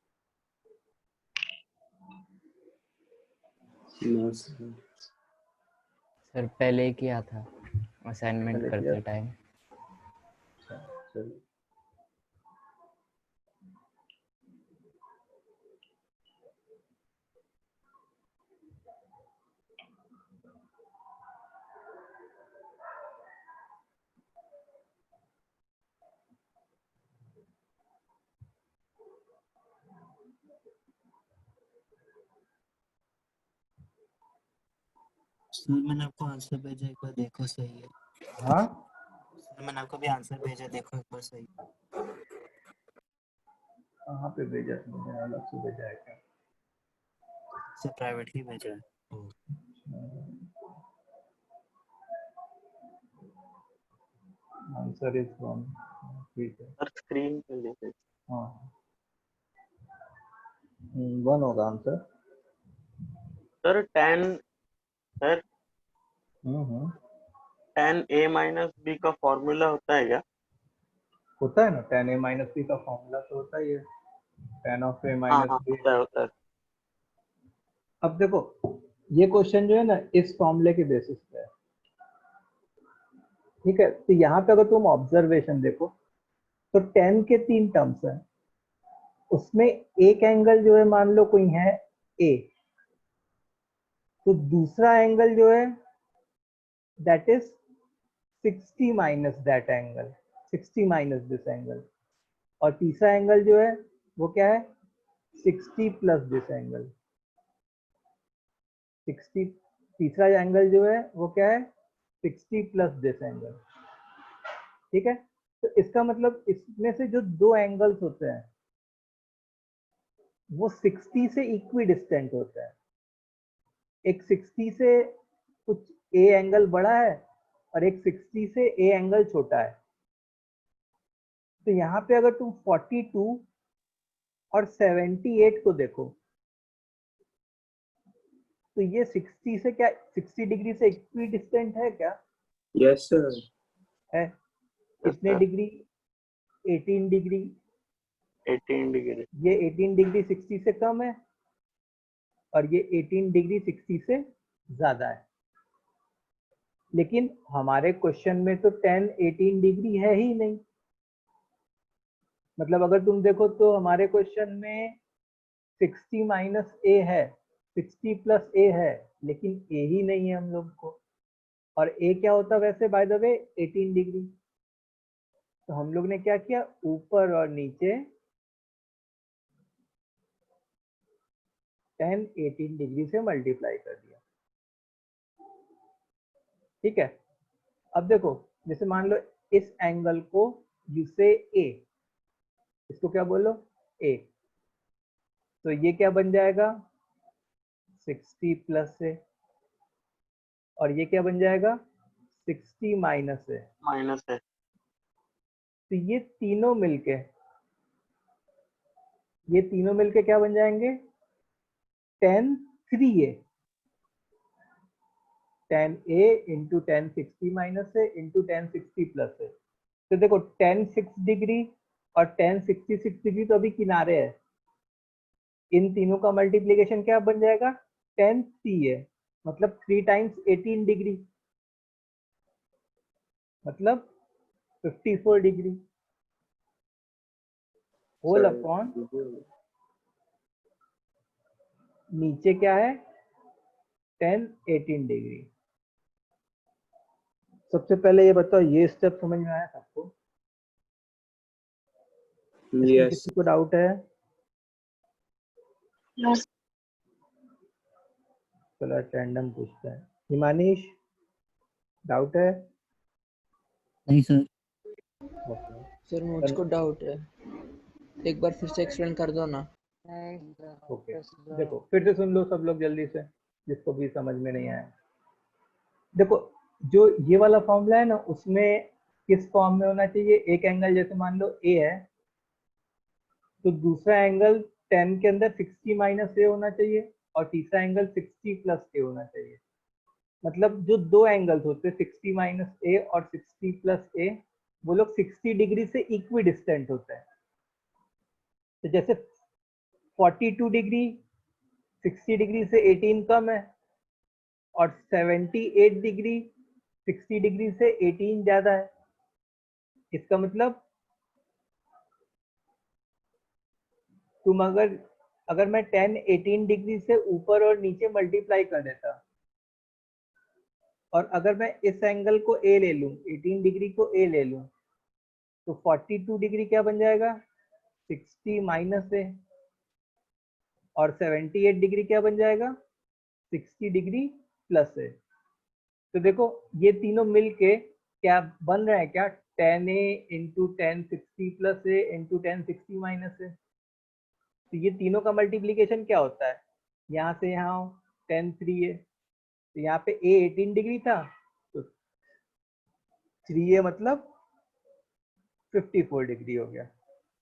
No, sir. सर पहले ही किया था असाइनमेंट पहले करते किया? टाइम। अच्छा, चलिए। सर मैंने आपको आंसर भेजा, एक बार देखो सही है। हाँ, सर मैंने आपको भी आंसर भेजा, देखो एक बार सही। कहाँ पे भेजा तुमने? अलग से भेजा है क्या? सर प्राइवेट ही भेजा है। आंसर इज वन, ठीक है। सर स्क्रीन पे देखिए। हाँ, 1 होगा answer. Sir sir hmm, tan a minus B का फॉर्मूला होता है क्या? होता है ना, tan a माइनस बी का फॉर्मूला तो होता ही है, tan ऑफ a हाँ माइनस हाँ, बी। होता है। अब देखो, ये क्वेश्चन जो है ना इस फॉर्मूले के बेसिस पे है, ठीक है। तो यहाँ पे अगर तुम ऑब्जर्वेशन देखो तो tan के 3 टर्म्स हैं, उसमें एक एंगल जो है मान लो कोई है a, तो दूसरा एंगल जो है that is 60 minus that angle, 60 minus this angle, और तीसरा एंगल जो है वो क्या है, 60 प्लस दिस एंगल। 60, तीसरा एंगल जो है वो क्या है, 60 प्लस दिस एंगल, ठीक है। तो इसका मतलब इसमें से जो दो एंगल्स होते हैं वो 60 से इक्वी डिस्टेंट होते हैं। एक 60 से कुछ ए एंगल बड़ा है और एक 60 से ए एंगल छोटा है। तो यहाँ पे अगर तुम 42 और 78 को देखो तो ये 60 से क्या 60 डिग्री से इक्वी डिस्टेंट है क्या? Yes, sir. है। कितने डिग्री? 18 डिग्री। 18 डिग्री। ये 18 डिग्री 60 से कम है और ये 18 डिग्री 60 से ज्यादा है। लेकिन हमारे क्वेश्चन में तो tan 18 डिग्री है ही नहीं। मतलब अगर तुम देखो तो हमारे क्वेश्चन में 60 माइनस ए है, 60 प्लस ए है, लेकिन ए ही नहीं है हम लोग को। और ए क्या होता है वैसे बाय द वे, 18 डिग्री। तो हम लोग ने क्या किया, ऊपर और नीचे tan 18 डिग्री से मल्टीप्लाई कर दिया, ठीक है। अब देखो, जैसे मान लो इस एंगल को यू से ए, इसको क्या बोलो, ए, तो ये क्या बन जाएगा 60 प्लस से, और ये क्या बन जाएगा 60 माइनस से। माइनस है। तो ये तीनों मिलके क्या बन जाएंगे, tan 3a, tan a into tan 60 minus से इंटू tan 60 प्लस से। तो देखो tan 6 डिग्री और tan 66 डिग्री तो अभी किनारे है, इन तीनों का मल्टीप्लीकेशन क्या बन जाएगा, tan 3a, मतलब 3 टाइम्स 18 डिग्री, मतलब 54 डिग्री होल Sir. अपॉन नीचे क्या है tan 18 डिग्री। सबसे पहले ये बताओ, ये स्टेप समझ में आया सबको? इसमें Yes. किसी को डाउट है? चलो रैंडम पूछते हैं। हिमानीश, डाउट है? नहीं सर। ओके, सर मुझको डाउट है, एक बार फिर से एक्सप्लेन कर दो ना। ओके। देखो फिर से सुन लो सब लोग जल्दी से, जिसको भी समझ में नहीं आया। देखो जो ये वाला फॉर्मूला है ना, उसमें किस फॉर्म में होना चाहिए, एक एंगल जैसे मान लो ए है तो दूसरा एंगल 10 के अंदर 60 माइनस ए होना चाहिए और तीसरा एंगल 60 प्लस ए होना चाहिए। मतलब जो दो एंगल्स होते हैं 60 माइनस ए और 60 प्लस ए, वो लोग 60 डिग्री से इक्वी डिस्टेंट होते हैं। तो जैसे 42 डिग्री 60 डिग्री से 18 कम है और 78 डिग्री 60 डिग्री से 18 ज्यादा है। इसका मतलब तुम अगर मैं 10 18 डिग्री से ऊपर और नीचे मल्टीप्लाई कर देता, और अगर मैं इस एंगल को ए ले लूं, 18 डिग्री को ए ले लूं, तो 42 डिग्री क्या बन जाएगा 60 माइनस ए, और 78 डिग्री क्या बन जाएगा 60 डिग्री प्लस ए। तो देखो ये तीनों मिलके क्या बन रहा है, क्या 10a इंटू 10 60 प्लस ए इंटू 10 60 माइनस ए। तो ये तीनों का मल्टीप्लीकेशन क्या होता है, यहाँ से यहाँ 10 3a, तो यहाँ पे a 18 डिग्री था तो 3a मतलब 54 डिग्री हो गया।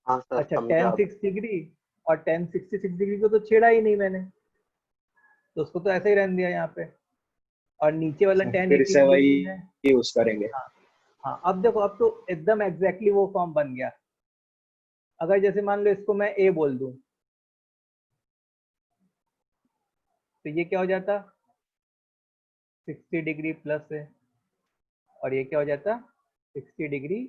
हाँ सर अच्छा समझा। 10 6 डिग्री और 10 66 डिग्री को तो छेड़ा ही नहीं मैंने, तो उसको तो ऐसे ही रहने दिया यहाँ पे, और नीचे वाला 10 फिर 18 से वही डिग्री है। यूज करेंगे। हाँ हाँ, अब देखो अब तो एकदम एग्जैक्टली वो फॉर्म बन गया। अगर जैसे मान लो इसको मैं ए बोल दूं, तो ये क्या हो जाता 60 डिग्री प्लस है, और ये क्या हो जाता 60 डिग्री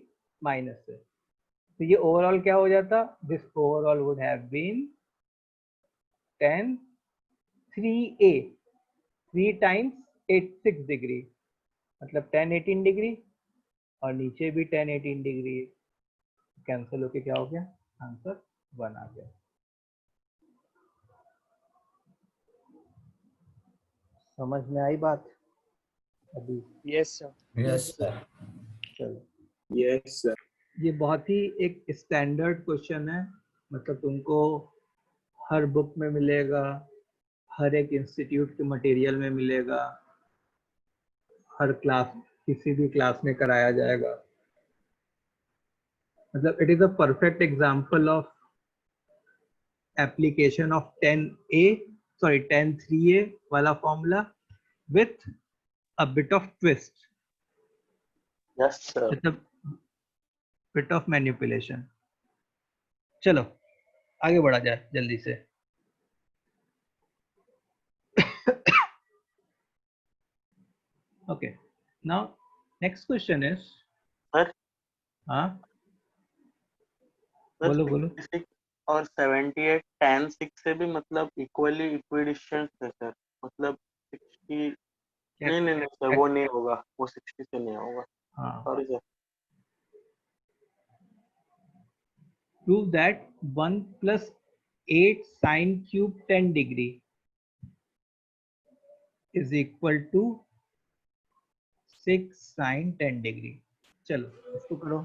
माइनस है। तो ये ओवरऑल क्या हो जाता, this overall would have been 10 3a 3 times 86 degree, मतलब 10 18 डिग्री, और नीचे भी 10 18 डिग्री कैंसिल होके क्या हो गया, आंसर 1 आ गया। समझ में आई बात अभी? Yes sir. Yes sir. चलो यस सर। ये बहुत ही एक स्टैंडर्ड क्वेश्चन है, मतलब तुमको हर बुक में मिलेगा, हर एक इंस्टीट्यूट के मटेरियल में मिलेगा, हर क्लास किसी भी क्लास में कराया जाएगा। मतलब it is a perfect example of application of 10 3a वाला formula with a bit of twist, yes sir. मतलब बिट ऑफ मैनिपुलेशन। चलो आगे बढ़ा जाए जल्दी से। Okay, now next question is, sir हाँ सर बोलो बोलो। 66 और 78 tan 6 से भी मतलब इक्वली इक्विडिस्टेंट है सर, मतलब 60 नहीं नहीं नहीं सर वो नहीं होगा, वो 60 से नहीं होगा। हाँ, sorry sir. prove that 1 plus 8 sin cube 10 degree is equal to 6 sin 10 degree। चलो इसको करो।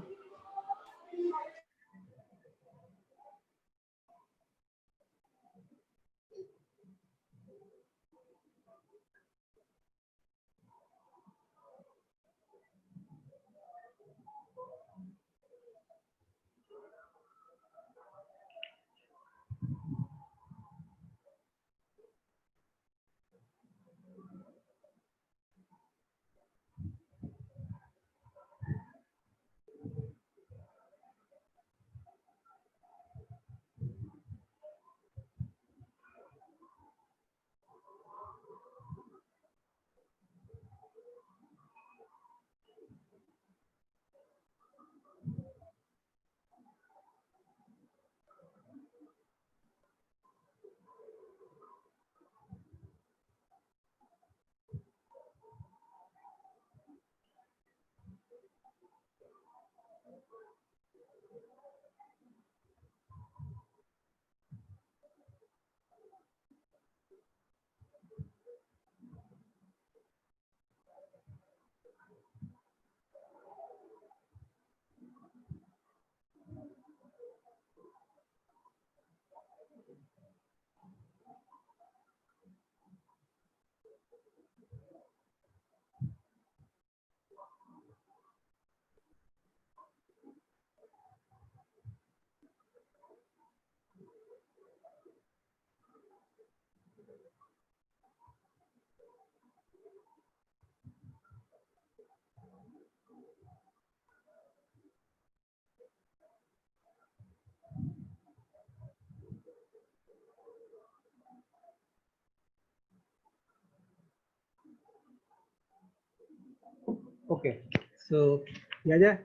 ओके, सो किया जाए।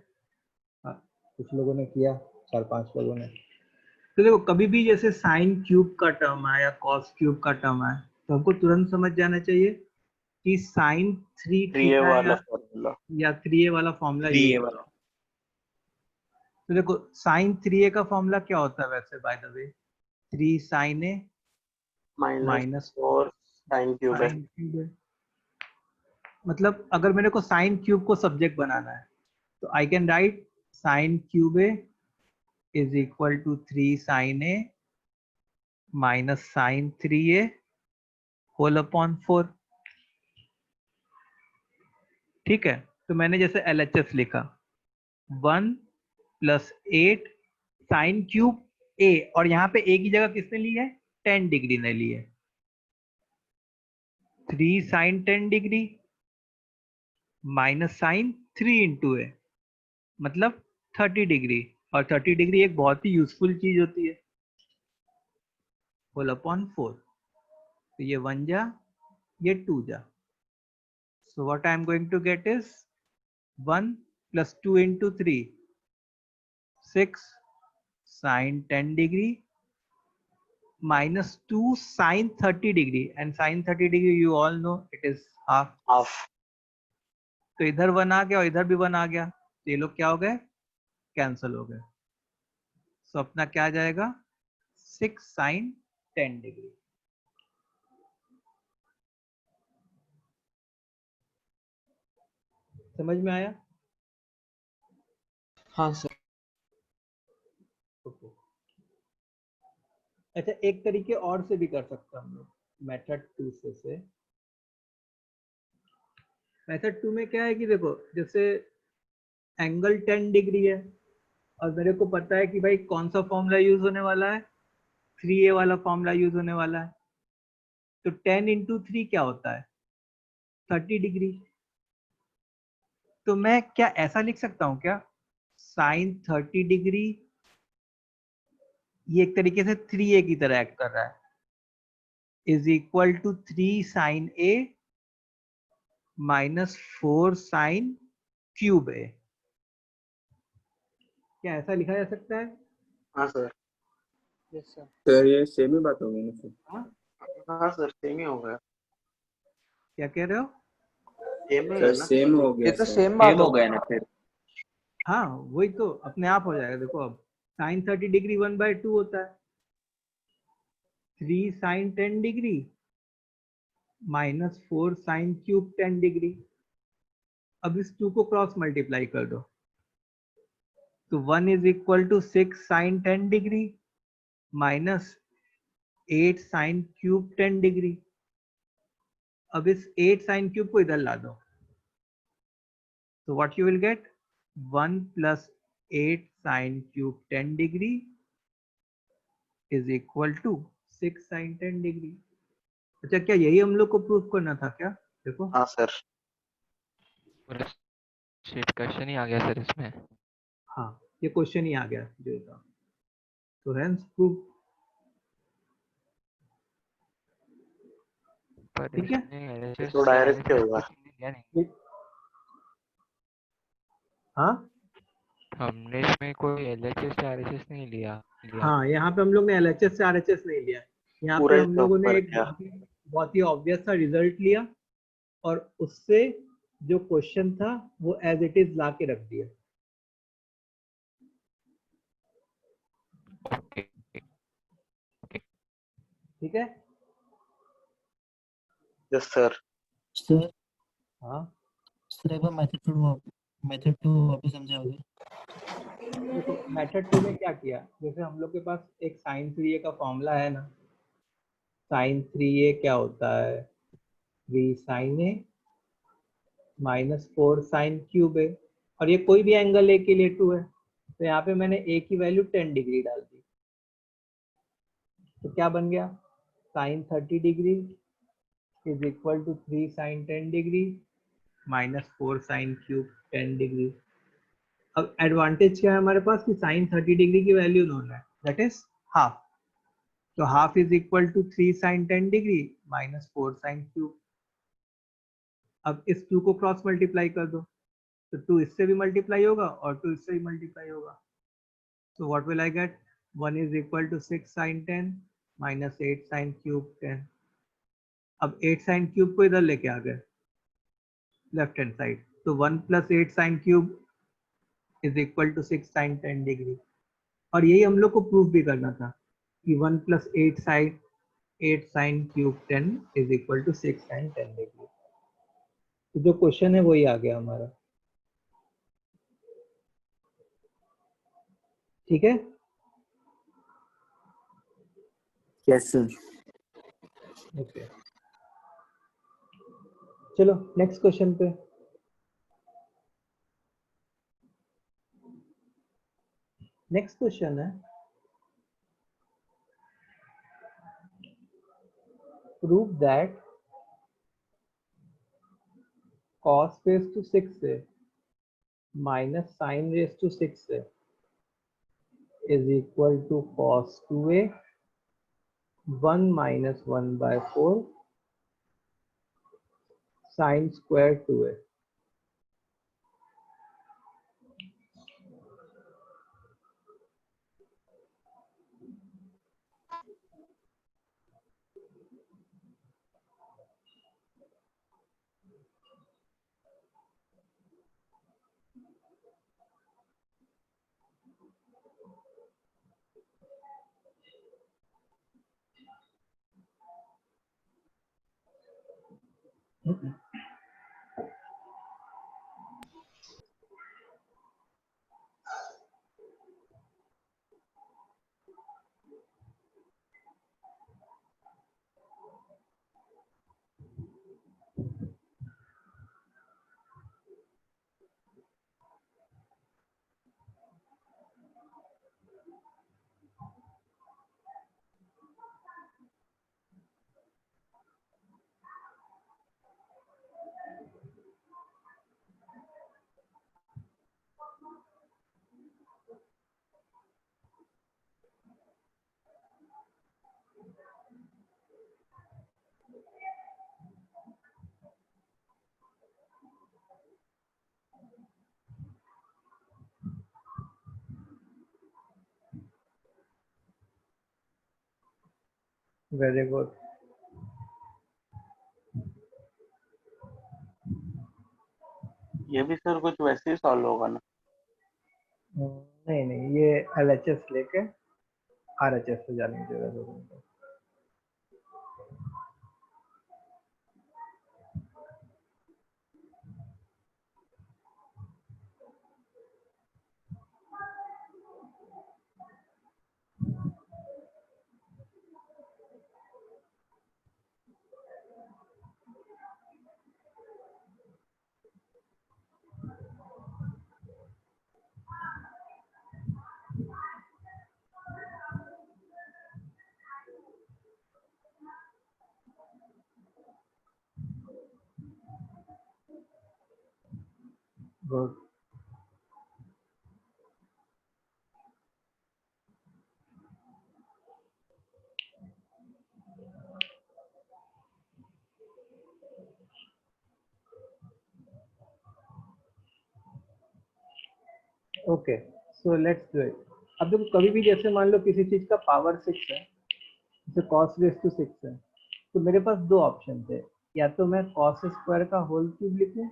हाँ, कुछ लोगों ने किया, 4-5 लोगों ने। तो देखो, कभी भी जैसे साइन क्यूब का टर्म है या कॉस क्यूब का टर्म है, तो हमको तुरंत समझ जाना चाहिए कि साइन 3 3a थीटा वाला फॉर्मूला, या 3a वाला फॉर्मूला यूज 3a करो। वाला तो देखो, साइन 3a का फॉर्मूला क्या होता है वैसे, by the way? 3 sine a minus -4 sin cube है। साइन क्यूब है। मतलब अगर मेरे को साइन क्यूब को सब्जेक्ट बनाना है, तो I can write sine cube a is equal to 3 sine a minus sine 3a whole upon 4। ठीक है, तो मैंने जैसे LHS लिखा 1 + 8 साइन क्यूब a, और यहाँ पे a की जगह किसने ली है? 10 डिग्री ने ली है। 3 sine 10 degree minus sine 3 into a, मतलब 30 डिग्री। और 30 डिग्री एक बहुत ही यूजफुल चीज होती है। होल अपॉन 4, तो ये 1 जा, ये 2 जा। So what I am going to get is 1 + 2 into 3 6 sine 10 degree minus 2 sin 30 degree, and sin 30 degree you all know it is half. तो इधर 1 आ गया और इधर भी 1 आ गया, तो ये लोग क्या हो गए? कैंसिल हो गए। सो अपना क्या आ जाएगा? 6 sin 10 डिग्री। समझ में आया? हाँ सर। ओके। अच्छा, एक तरीके और से भी कर सकते हम लोग, मेथड 2 से। मेथड 2 में क्या है कि देखो, जैसे एंगल 10 डिग्री है और मेरे को पता है कि भाई कौन सा फॉर्मूला यूज होने वाला है? 3a वाला फॉर्मूला यूज होने वाला है। तो 10 इंटू 3 क्या होता है? 30 डिग्री। तो मैं क्या ऐसा लिख सकता हूं क्या? साइन 30 डिग्री, ये एक तरीके से 3a की तरह एक्ट कर रहा है, is equal to 3 sine a minus 4 sine cube a। क्या ऐसा लिखा जा सकता है? हाँ सर। Yes sir. सर ये सेम ही बात हो गई ना सर? हाँ सर, सेम ही हो गया। क्या कह रहे हो? सेम ही है सर ना। सेम हो ये गया तो सर। सेम बात हो गया ना फिर। हाँ, वही तो अपने आप हो जाएगा। देखो, अब साइन 30 डिग्री 1/2 होता है, 3 sine 10 degree minus 4 sine cube 10 degree. अब इस 2 को क्रॉस मल्टीप्लाई कर दो, तो 1 is equal to 6 sine 10 degree minus 8 sine cube 10 degree. अब इस 8 साइन क्यूब को इधर ला दो, तो what you will get? 1 + 8 sine cube 10 degree is equal to 6 sine 10 degree. अच्छा, क्या यही हम लोग को प्रूफ करना था क्या? देखो, हाँ सर। शिट, क्वेश्चन ही आ गया सर इसमें। हाँ, ये क्वेश्चन ही आ गया जो था। तो हेंस प्रूफ। पर ठीक है, इसने ये LHS तो डायरेक्ट होगा। लिया नहीं। हाँ हमने इसमें कोई LHS या RHS नहीं लिया। हाँ, यहाँ पे हम लोग ने LHS से RHS नहीं लिया, यहाँ पूरा पे ही हम सॉल्व लोगों ने कर एक दिया। बहुत ही ऑब्वियस सा रिजल्ट लिया और उससे जो क्वेश्चन था वो एज इट इज ला के रख दिया। ओके। ठीक है। Yes sir. सर हाँ, सर एक बार मेथड टू वापस समझाओगे? देखो मेथड 2 में क्या किया, जैसे हम लोग के पास एक साइन 3a का फॉर्मूला है ना। साइन 3a क्या होता है? 3 sine a minus 4 sine cube a, और ये कोई भी एंगल a के लिए 2 है, तो यहाँ पे मैंने a की वैल्यू 10 डिग्री डाल दी। तो क्या बन गया? Sine 30 degree is equal to 3 sine 10 degree minus 4 sine cube 10 degree. अब एडवांटेज क्या है हमारे पास कि साइन 30 डिग्री की वैल्यू नोन है, दैट इज हाफ। तो half is equal to 3 sine 10 degree minus 4 sine cube. अब इस 2 को क्रॉस मल्टीप्लाई कर दो, तो 2 इससे भी मल्टीप्लाई होगा और 2 इससे भी मल्टीप्लाई होगा। So what will I get? 1 is equal to 6 sin 10 minus 8 sin cube 10. अब 8 sin cube को इधर लेके आ गए लेफ्ट हैंड साइड, तो 1 plus 8 sin cube is equal to 6 sin 10 degree. और यही हम लोग को प्रूफ भी करना था कि 1 plus 8 sin cube 10 is equal to 6 sin 10 degree. तो जो क्वेश्चन है वही आ गया हमारा, ठीक है। Yes sir. ओके, चलो नेक्स्ट क्वेश्चन पे। नेक्स्ट क्वेश्चन है prove that cos raise to 6 से माइनस साइन रेज टू 6 से is equal to cos 2a 1 minus 1 by 4 sin square 2a। Very good. ये भी सर कुछ वैसे ही सॉल्व होगा ना? नहीं नहीं, ये LHS लेके RHS पे जाने की जरूरत है। Good. Okay, so let's do it. अब देखो, कभी भी जैसे मान लो किसी चीज का पावर 6 है, जैसे cos रेज टू 6 है, तो मेरे पास दो ऑप्शन थे, या तो मैं cos स्क्वायर का होल क्यूब लिखूं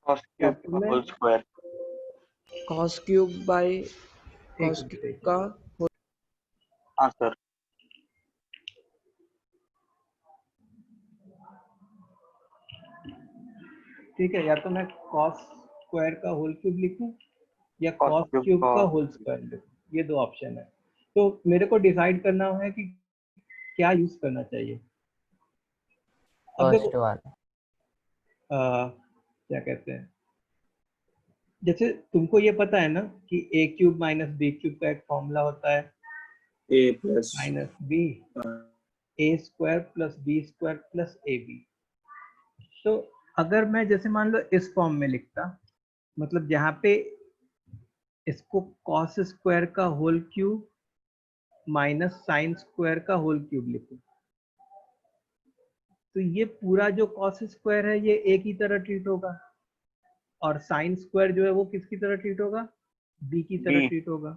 cos या क्यूब तो मैं whole square. cos cube by एक cos मिनट, क्यूब एक का मिनट। हाँ सर। ठीक है, या तो मैं cos स्क्वायर का होल क्यूब लिखूं या cos cos क्यूब क्यूब का का होल स्क्वायर लिखूं, ये दो ऑप्शन है। तो मेरे को डिसाइड करना है कि क्या यूज करना चाहिए। अब देखो, फर्स्ट वाला। क्या कहते हैं, जैसे तुमको ये पता है ना कि a cube minus b cube का एक फॉर्मूला होता है A plus minus b a square plus B square plus A b. तो अगर मैं जैसे मान लो इस फॉर्म में लिखता, मतलब जहाँ पे इसको कॉस स्क्वायर का whole cube minus sine square का होल क्यूब लिखूं, तो ये पूरा जो कॉस स्क्वायर है ये ए की तरह ट्रीट होगा, और साइन स्क्वायर जो है वो किसकी तरह ट्रीट होगा, बी की तरह बी। ट्रीट होगा।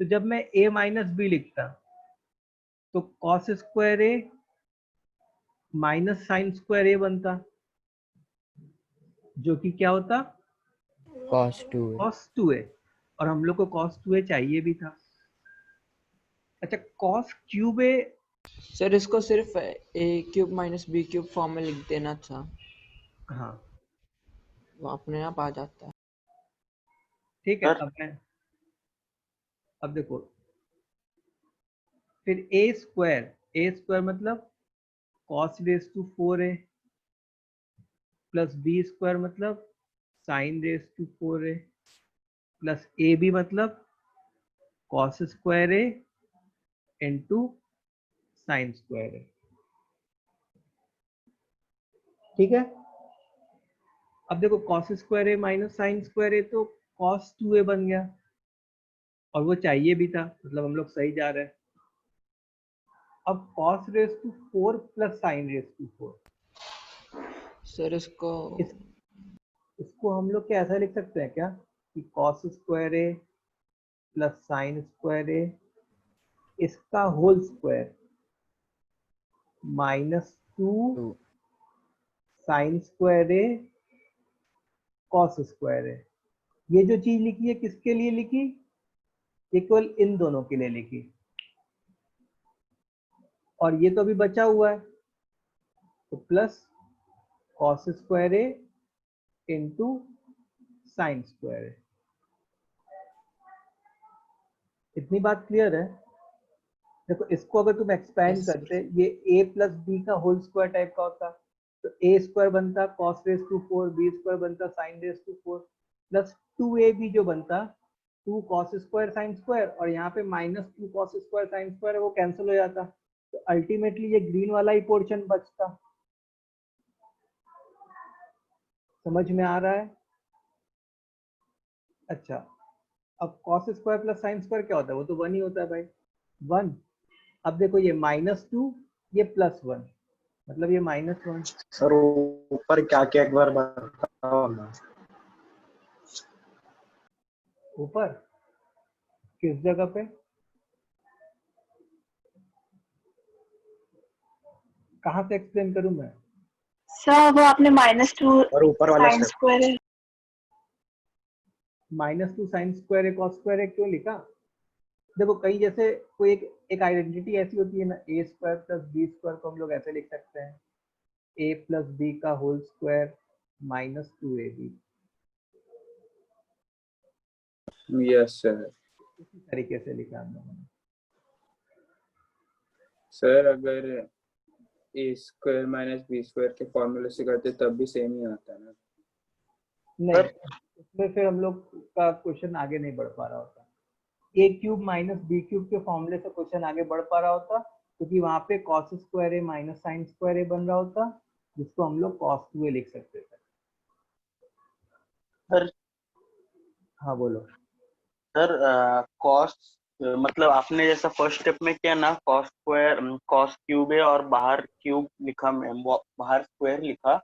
तो जब मैं ए माइनस बी लिखता तो cos square A minus sine square ए बनता, जो कि क्या होता, cos 2a। कॉस 2a, और हम लोग को कॉस 2a चाहिए भी था। अच्छा, कॉस क्यूब ए, सर इसको सिर्फ A cube minus B cube form में लिख देना था, हाँ वो अपने आप आ जाता है। ठीक है। सर अब देखो, फिर ए स्क्वायर मतलब cos raise to 4a plus B square मतलब sine raise to 4a plus A B मतलब cos square A into sine square A. ठीक है। अब देखो cos square A minus sine square A तो कॉस 2a बन गया, और वो चाहिए भी था, मतलब हम लोग सही जा रहे हैं। अब cos raise to 4 plus sine raise to 4, sir इसको इसको हम लोग क्या ऐसा लिख सकते हैं क्या कि cos square A plus sine square A इसका whole square minus 2 2 sine square A cos square A. ये जो चीज लिखी है किसके लिए लिखी, केवल इन दोनों के लिए लिखी, और ये तो अभी बचा हुआ है, तो plus cos square A into sine square ए। इतनी बात क्लियर है। देखो इसको अगर तुम एक्सपैंड यस करते, ये a प्लस बी का होल स्क्वायर टाइप का होता, तो a स्क्वायर बनता cos raise to 4, B square बनता sine raise to 4, plus 2ab जो बनता 2 कॉस स्क्वायर साइन स्क्वायर, और यहाँ पे minus 2 cos square sine square है वो कैंसिल हो जाता, तो अल्टीमेटली ये ग्रीन वाला ही पोर्शन बचता। समझ में आ रहा है? अच्छा, अब cos square plus sine square क्या होता है, वो तो 1 ही होता है भाई, 1। अब देखो ये -2 ये +1, मतलब ये -1। सर ऊपर क्या क्या एक बार बताओ ना। ऊपर किस जगह पे, कहाँ से एक्सप्लेन करूं मैं? सर वो आपने -2 और ऊपर वाला साइन स्टेप स्क्वायर है। -2 साइन स्क्वायर है कॉस स्क्वायर है क्यों लिखा? देखो कहीं जैसे कोई एक आइडेंटिटी ऐसी होती है ना, a square plus B square को हम लोग ऐसे लिख सकते हैं, ए प्लस बी का whole square -2ab। Yes sir. इसी तरीके से लिखा हम लोगों ने। सर अगर a square minus B square के फॉर्मूले से करते तब भी सेम ही आता ना? नहीं, उसमें फिर हम लोग का क्वेश्चन आगे नहीं बढ़ पा रहा होता, ए क्यूब माइनस बी क्यूब के फॉर्मूले से क्वेश्चन आगे बढ़ पा रहा होता, क्योंकि वहां पे cos square A minus sine square ए बन रहा होता, जिसको हम लोग कॉस 2a लिख सकते थे। सर हाँ बोलो। सर कॉस मतलब आपने जैसा फर्स्ट स्टेप में किया ना, कॉस स्क्वायर कॉस क्यूब है और बाहर क्यूब लिखा, बाहर स्क्वायर लिखा,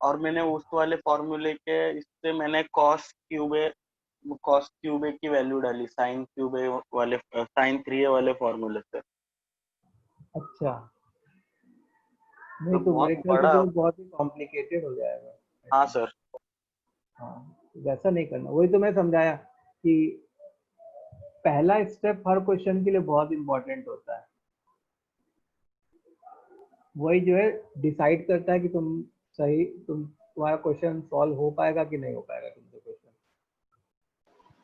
और मैंने उस वाले फॉर्मूले के इससे मैंने कॉस क्यूब ए की वैल्यू डाली साइन क्यूब ए वाले साइन 3a वाले फॉर्मूले से। अच्छा, नहीं तो तो बहुत मेरे ख्याल से बड़ा। तो बहुत ही कॉम्प्लिकेटेड हो जाएगा। हाँ सर। हाँ, वैसा नहीं करना, वही तो मैं समझाया कि पहला स्टेप हर क्वेश्चन के लिए बहुत इंपॉर्टेंट होता है, वही जो है डिसाइड करता है कि तुम्हारा क्वेश्चन सॉल्व हो पाएगा कि नहीं हो पाएगा तुमसे question.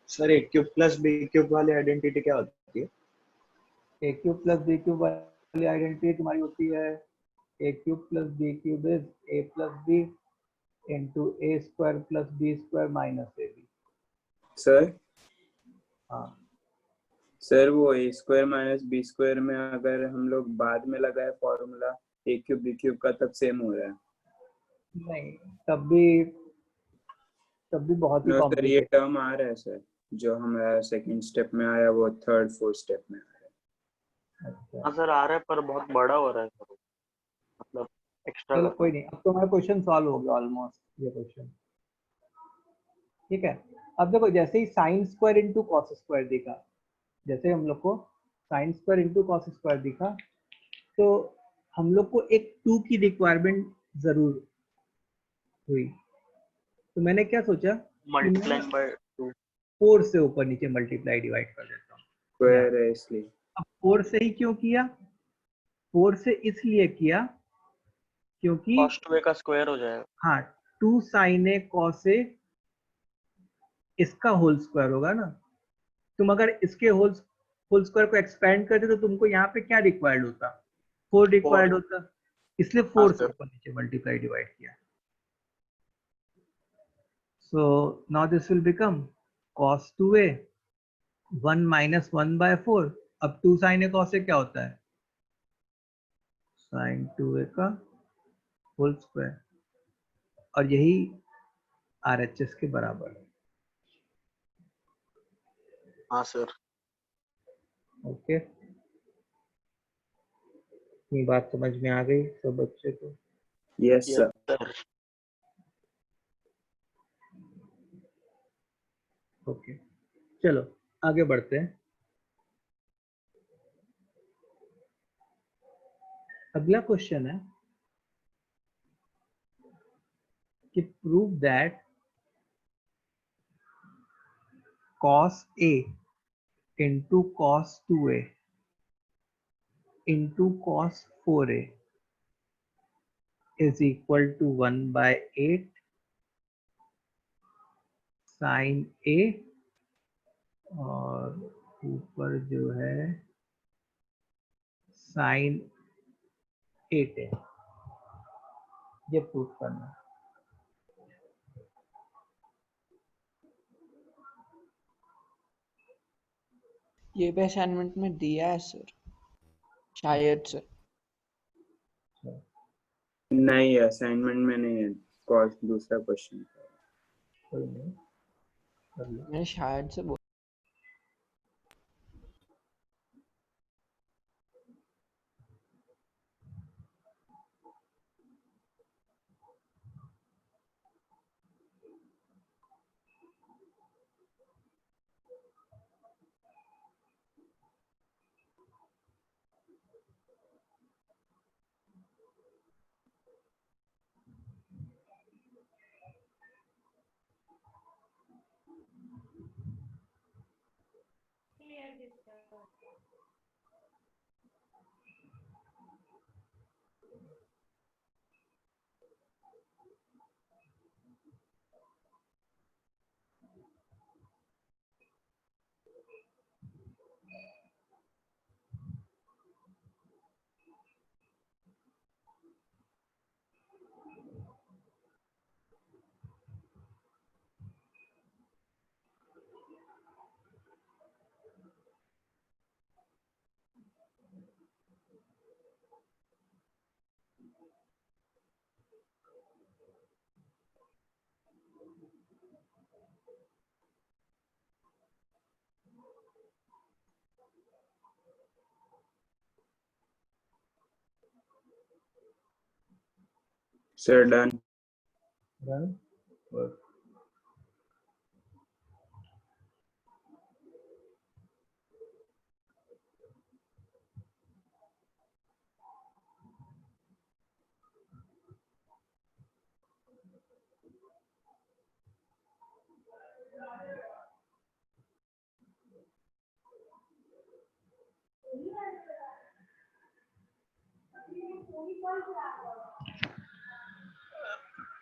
Sir A cube plus B cube वाली आइडेंटिटी क्या होती है? A cube plus B cube वाली आइडेंटिटी तुम्हारी होती है A cube plus B cube is A plus B into A square plus B square minus A B. Sir हाँ sir वो A square minus B square में अगर हम लोग बाद में लगाए formula A cube B cube का तब सेम हो रहा है। नहीं, तब भी बहुत ही नो सर, ये कॉम्प्लिकेटेड। टर्म आ रहा है सर, जो हमारा सेकंड स्टेप में आया वो थर्ड फोर्थ स्टेप में आ रहा है। अच्छा हाँ सर आ रहा है पर बहुत बड़ा हो रहा है सर, मतलब एक्स्ट्रा चलो कर कोई रहा है। नहीं, अब तो हमारा क्वेश्चन सॉल्व हो गया ऑलमोस्ट, ये क्वेश्चन ठीक है। अब देखो, जैसे ही sine square into cos square दिखा, जैसे हम लोग को sine square into cos square दिखा, तो हम लोग को एक 2 की रिक्वायरमेंट जरूर हुई। तो मैंने क्या सोचा कि मैं मल्टीप्लाइंग बाय 2। 4 से ऊपर नीचे मल्टीप्लाई डिवाइड कर देता हूँ। स्क्वायर है इसलिए। अब 4 से ही क्यों किया? 4 से इसलिए किया क्योंकि cos 2a का स्क्वायर हो जाएगा। हाँ, 2 साइन ए कॉस ए इसका होल स्क्वायर होगा ना। तुम अगर इसके होल स्क्वायर को एक्सपेंड करते तो तुमको यहाँ पे क्या रिक्वायर्ड होता? 4 रिक्वायर्ड होता, इसलिए हाँ 4 से सर। ऊपर नीचे मल्टीप्लाई डिवाइड किया। So now this will become cos 2a 1 minus 1/4। अब 2 साइन ए कॉस ए क्या होता है? साइन 2a का होल स्क्वायर, और यही RHS के बराबर है। हाँ सर। ओके, ये बात समझ में आ गई सब बच्चे को? Yes yes sir. Sir. Okay चलो आगे बढ़ते हैं। अगला क्वेश्चन है कि prove that cos A into cos 2A into cos 4A is equal to 1/8 sin A, और ऊपर जो है sin 8A। ये प्रूव करना है। ये भी असाइनमेंट में दिया है सर, शायद से। नहीं, असाइनमेंट में नहीं है, कॉस दूसरा क्वेश्चन। कोई नहीं, कर लो। मैं शायद से बोल सर डन। Done? Good.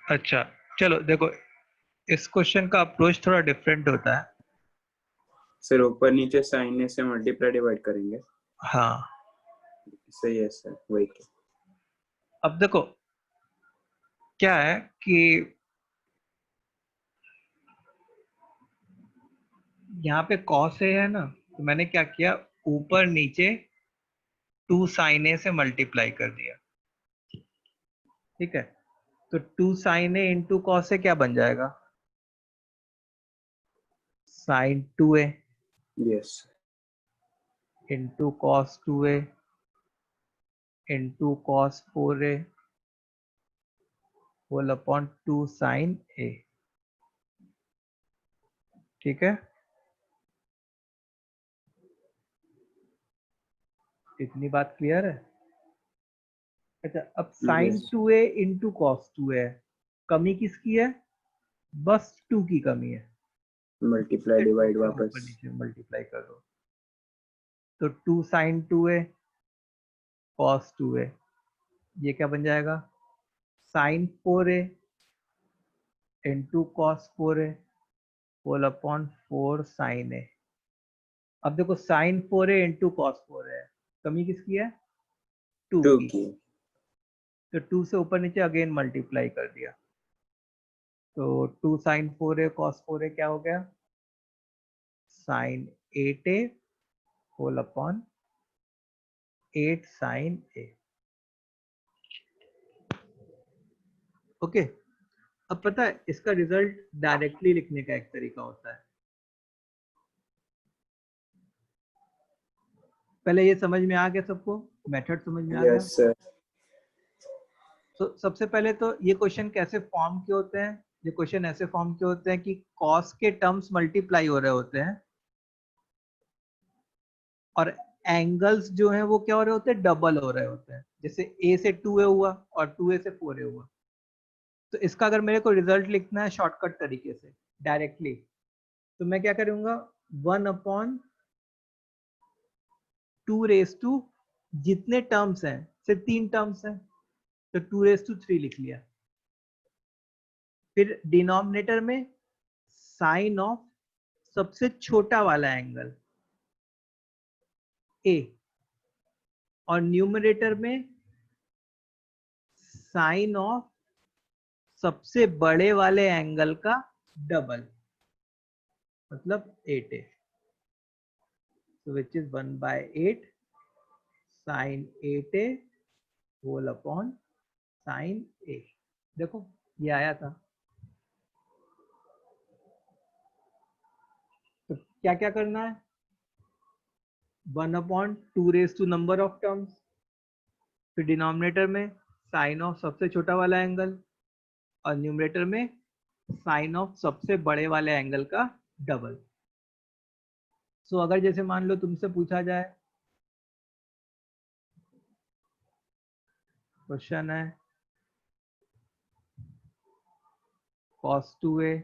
अच्छा चलो देखो, इस क्वेश्चन का अप्रोच थोड़ा डिफरेंट होता है। सर ऊपर नीचे साइन से मल्टीप्लाई डिवाइड करेंगे। हाँ, सही है सर, वही तो। अब देखो क्या है कि यहाँ पे cos A है ना, तो मैंने क्या किया, ऊपर नीचे 2 sin a से मल्टीप्लाई कर दिया, ठीक है। तो 2 sin a into cos a क्या बन जाएगा, sin 2a yes into cos 2a into cos 4a whole upon 2 sin a, ठीक है। इतनी बात क्लियर है। अच्छा, अब sin Yes. 2a into cos 2a है, कमी किसकी है, बस 2 की कमी है, मल्टीप्लाई डिवाइड ऊपर वापस नीचे मल्टीप्लाई कर दो। तो 2 sin 2a cos 2a, ये क्या बन जाएगा, sin 4a into cos 4a whole upon 4 sin a। अब देखो sin 4a into cos 4a है, कमी किसकी है, 2 2 की। की तो 2 से ऊपर नीचे अगेन मल्टीप्लाई कर दिया, तो 2 sin 4a cos 4a क्या हो गया, sin 8a whole upon 8 sin a। Okay, अब पता है इसका रिजल्ट डायरेक्टली लिखने का एक तरीका होता है। पहले ये समझ में आ गया सबको, मेथड समझ में आ गया। यस सर तो सबसे पहले तो ये क्वेश्चन कैसे फॉर्म के होते हैं, ये क्वेश्चन ऐसे फॉर्म के होते हैं कि कॉस के टर्म्स मल्टीप्लाई हो रहे होते हैं और एंगल्स जो हैं वो क्या हो रहे होते हैं, डबल हो रहे होते हैं। जैसे a से 2a हुआ और 2a से 4a हुआ। तो इसका अगर मेरे को रिजल्ट लिखना है शॉर्टकट तरीके से डायरेक्टली, तो मैं क्या करूंगा, 1 अपॉन 2 रेस टू, जितने टर्म्स हैं सिर्फ 3 टर्म्स हैं, तो 2 रेस टू 3 लिख लिया। फिर डिनोमिनेटर में साइन ऑफ सबसे छोटा वाला एंगल a, और न्यूमरेटर में साइन ऑफ सबसे बड़े वाले एंगल का डबल, मतलब 8a, so which is 1/8 sin 8a whole upon sin a। देखो ये आया था। तो क्या क्या करना है, 1 upon 2 raise to number of terms, फिर डिनोमिनेटर में साइन ऑफ सबसे छोटा वाला एंगल और न्यूमरेटर में साइन ऑफ सबसे बड़े वाले एंगल का डबल। सो अगर जैसे मान लो तुमसे पूछा जाए, क्वेश्चन है cos 2a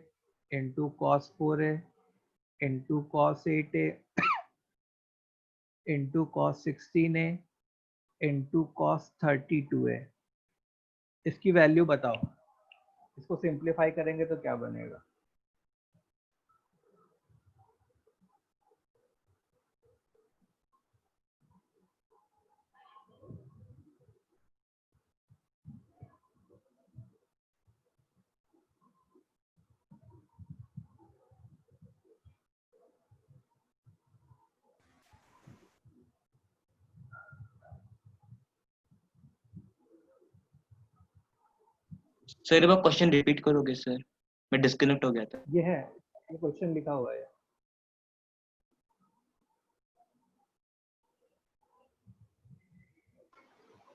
into cos 4a into cos 8a into cos 16a into cos 32a, इसकी वैल्यू बताओ। इसको सिंप्लीफाई करेंगे तो क्या बनेगा, सर एक बार क्वेश्चन रिपीट करोगे सर, मैं डिस्कनेक्ट हो गया था। ये है, ये क्वेश्चन लिखा हुआ है।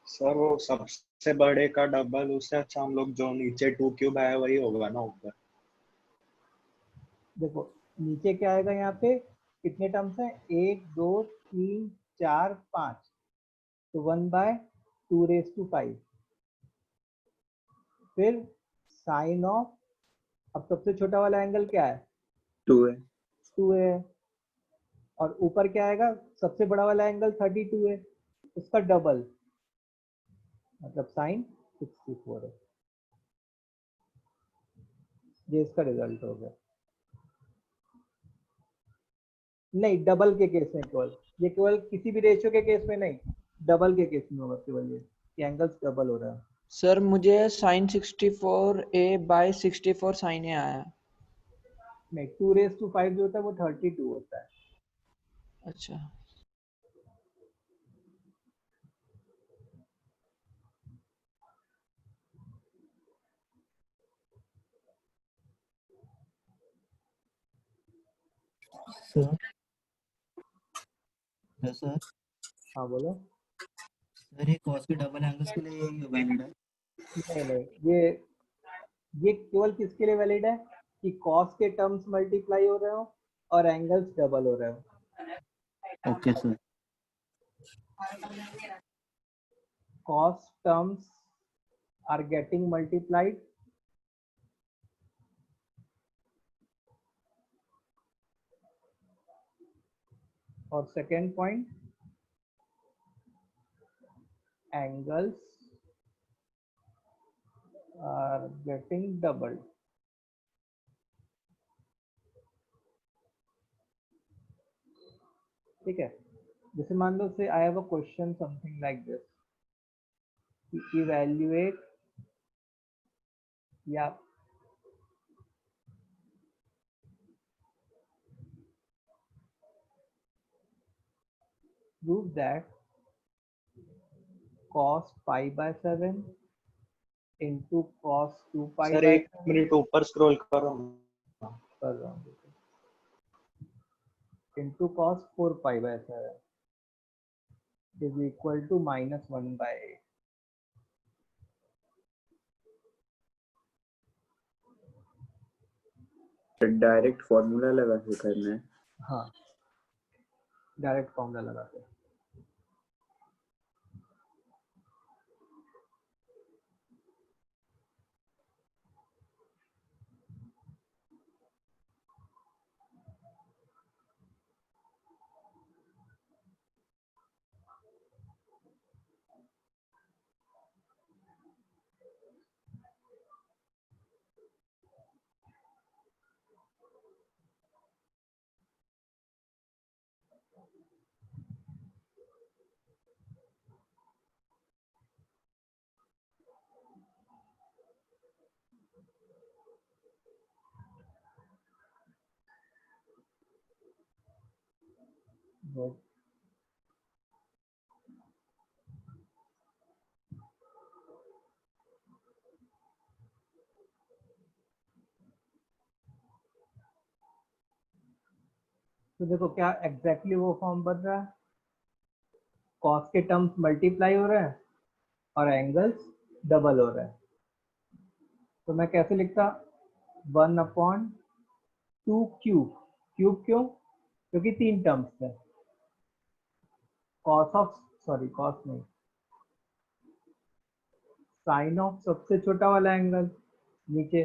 सर वो सबसे बड़े का डबल, उससे अच्छा हम लोग जो नीचे 2 क्यूब है वही होगा ना ऊपर। देखो नीचे क्या आएगा, यहाँ पे कितने टर्म्स हैं, 1 2 3 4 5, तो 1/2 रेस टू 5। फिर साइन ऑफ, अब सबसे छोटा वाला एंगल क्या है, 2 है 2 है, और ऊपर क्या आएगा, सबसे बड़ा वाला एंगल 32 है, उसका डबल, मतलब साइन 64 है। ये इसका रिजल्ट हो गया। नहीं, डबल के केस में केवल, ये केवल किसी भी रेशियो के केस में नहीं, डबल के केस में होगा केवल ये, कि एंगल्स डबल हो रहा है। सर मुझे sin 64a/64 sin a आया। नहीं, 2 रेस टू 5 जो होता है वो 32 होता है। अच्छा सर सर हाँ बोलो। सर ये cos के डबल एंगल्स के लिए वैलिड है? नहीं नहीं, ये केवल किसके लिए वैलिड है कि कॉस के टर्म्स मल्टीप्लाई हो रहे हो और एंगल्स डबल हो रहे हो। Okay sir. Cos terms are getting multiplied और second point, angles are getting doubled. ठीक है, जैसे मान लो से I have a question something like this, evaluate या prove that cos pi by 7 into cos 2 pi sir by एक 7 minute ऊपर scroll करो। कर रहा हूँ into cos 4 pi by 7 is equal to minus 1 by 8. Direct formula लगा के करना है। हाँ, डायरेक्ट फॉर्मूला लगाते हैं। Good. तो देखो क्या एग्जैक्टली वो फॉर्म बन रहा है, कॉस के टर्म्स मल्टीप्लाई हो रहे हैं और एंगल्स डबल हो रहे हैं। तो मैं कैसे लिखता, 1/2 क्यूब, क्यूब क्यों, क्योंकि 3 टर्म्स है, कॉस नहीं, साइन ऑफ सबसे छोटा वाला एंगल नीचे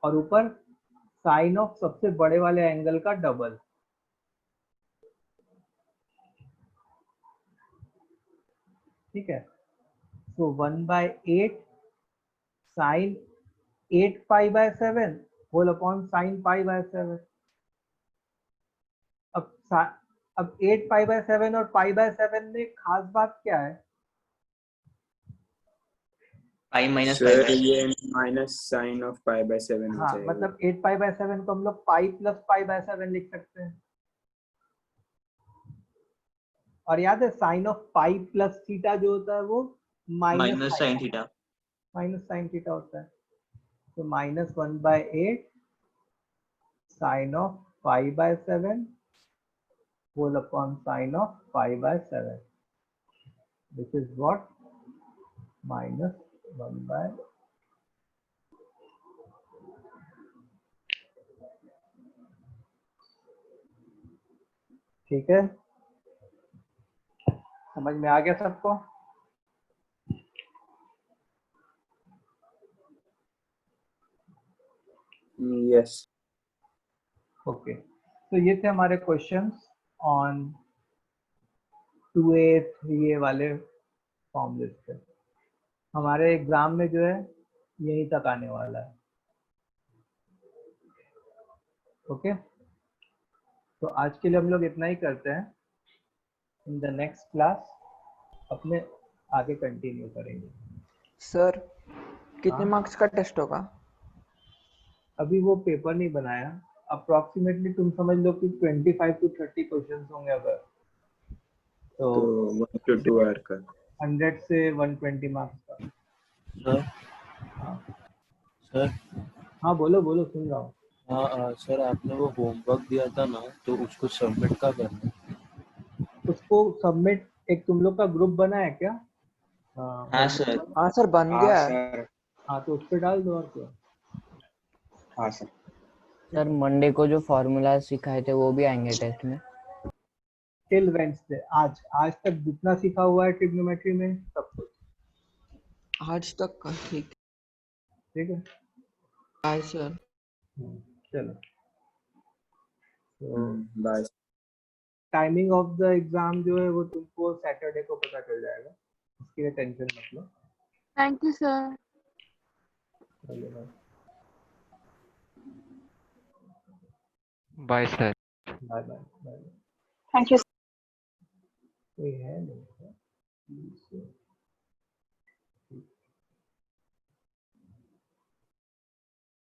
और ऊपर साइन ऑफ सबसे बड़े वाले एंगल का डबल। ठीक है, तो 1/8 sine 8 pi by 7 whole upon sine pi by 7। अब 8 पाई बाय 7 और पाई बाय 7 में खास बात क्या है? Pi minus pi sir by ये minus sine of pi by 7 हो हाँ, जाएगा। मतलब 8 पाई बाय 7 को हम लोग पाई प्लस पाई बाय 7 लिख सकते हैं। और याद है sine of pi plus theta जो होता है वो minus sine theta. Minus sine theta होता है। तो -1/8 sine of pi by 7 whole upon sine of pi by 7, which is what, -1/8। ठीक है, समझ में आ गया सबको? यस। ओके, तो ये थे हमारे क्वेश्चंस ऑन 2A 3A वाले फॉर्मूले पे। हमारे एग्जाम में जो है यहीं तक आने वाला है। ओके, तो आज के लिए हम लोग इतना ही करते हैं। इन द नेक्स्ट क्लास अपने आगे कंटिन्यू करेंगे। सर कितने हाँ? मार्क्स का टेस्ट होगा? अभी वो पेपर नहीं बनाया, अप्रोक्सीमेटली तुम समझ लो कि 25 to 30 क्वेश्चंस होंगे अगर, तो तो 1 to 2 आवर का 100 से 120 मार्क्स का। सर हाँ सर हाँ, बोलो बोलो, सुन रहा हूँ। हाँ सर आपने वो होमवर्क दिया था ना, तो उसको सबमिट कब करना है? उसको सबमिट, एक तुम लोग का ग्रुप बना है क्या? हाँ सर। हाँ सर बन हाँ गया है। सर। हाँ तो उस पर डाल दो और क्या। हाँ सर। सर मंडे को जो फॉर्मूला सिखाए थे वो भी आएंगे टेस्ट में? टिल वेंसडे, आज तक जितना सीखा हुआ है ट्रिग्नोमेट्री में सब कुछ। आज तक का ठीक ठीक है। Bye sir. चलो, तो bye. Timing of the exam जो है वो तुमको सैटरडे को पता चल जाएगा, इसके लिए टेंशन मत लो। Thank you sir. चलो bye. Bye sir. Bye bye bye. Thank you. कोई है नहीं।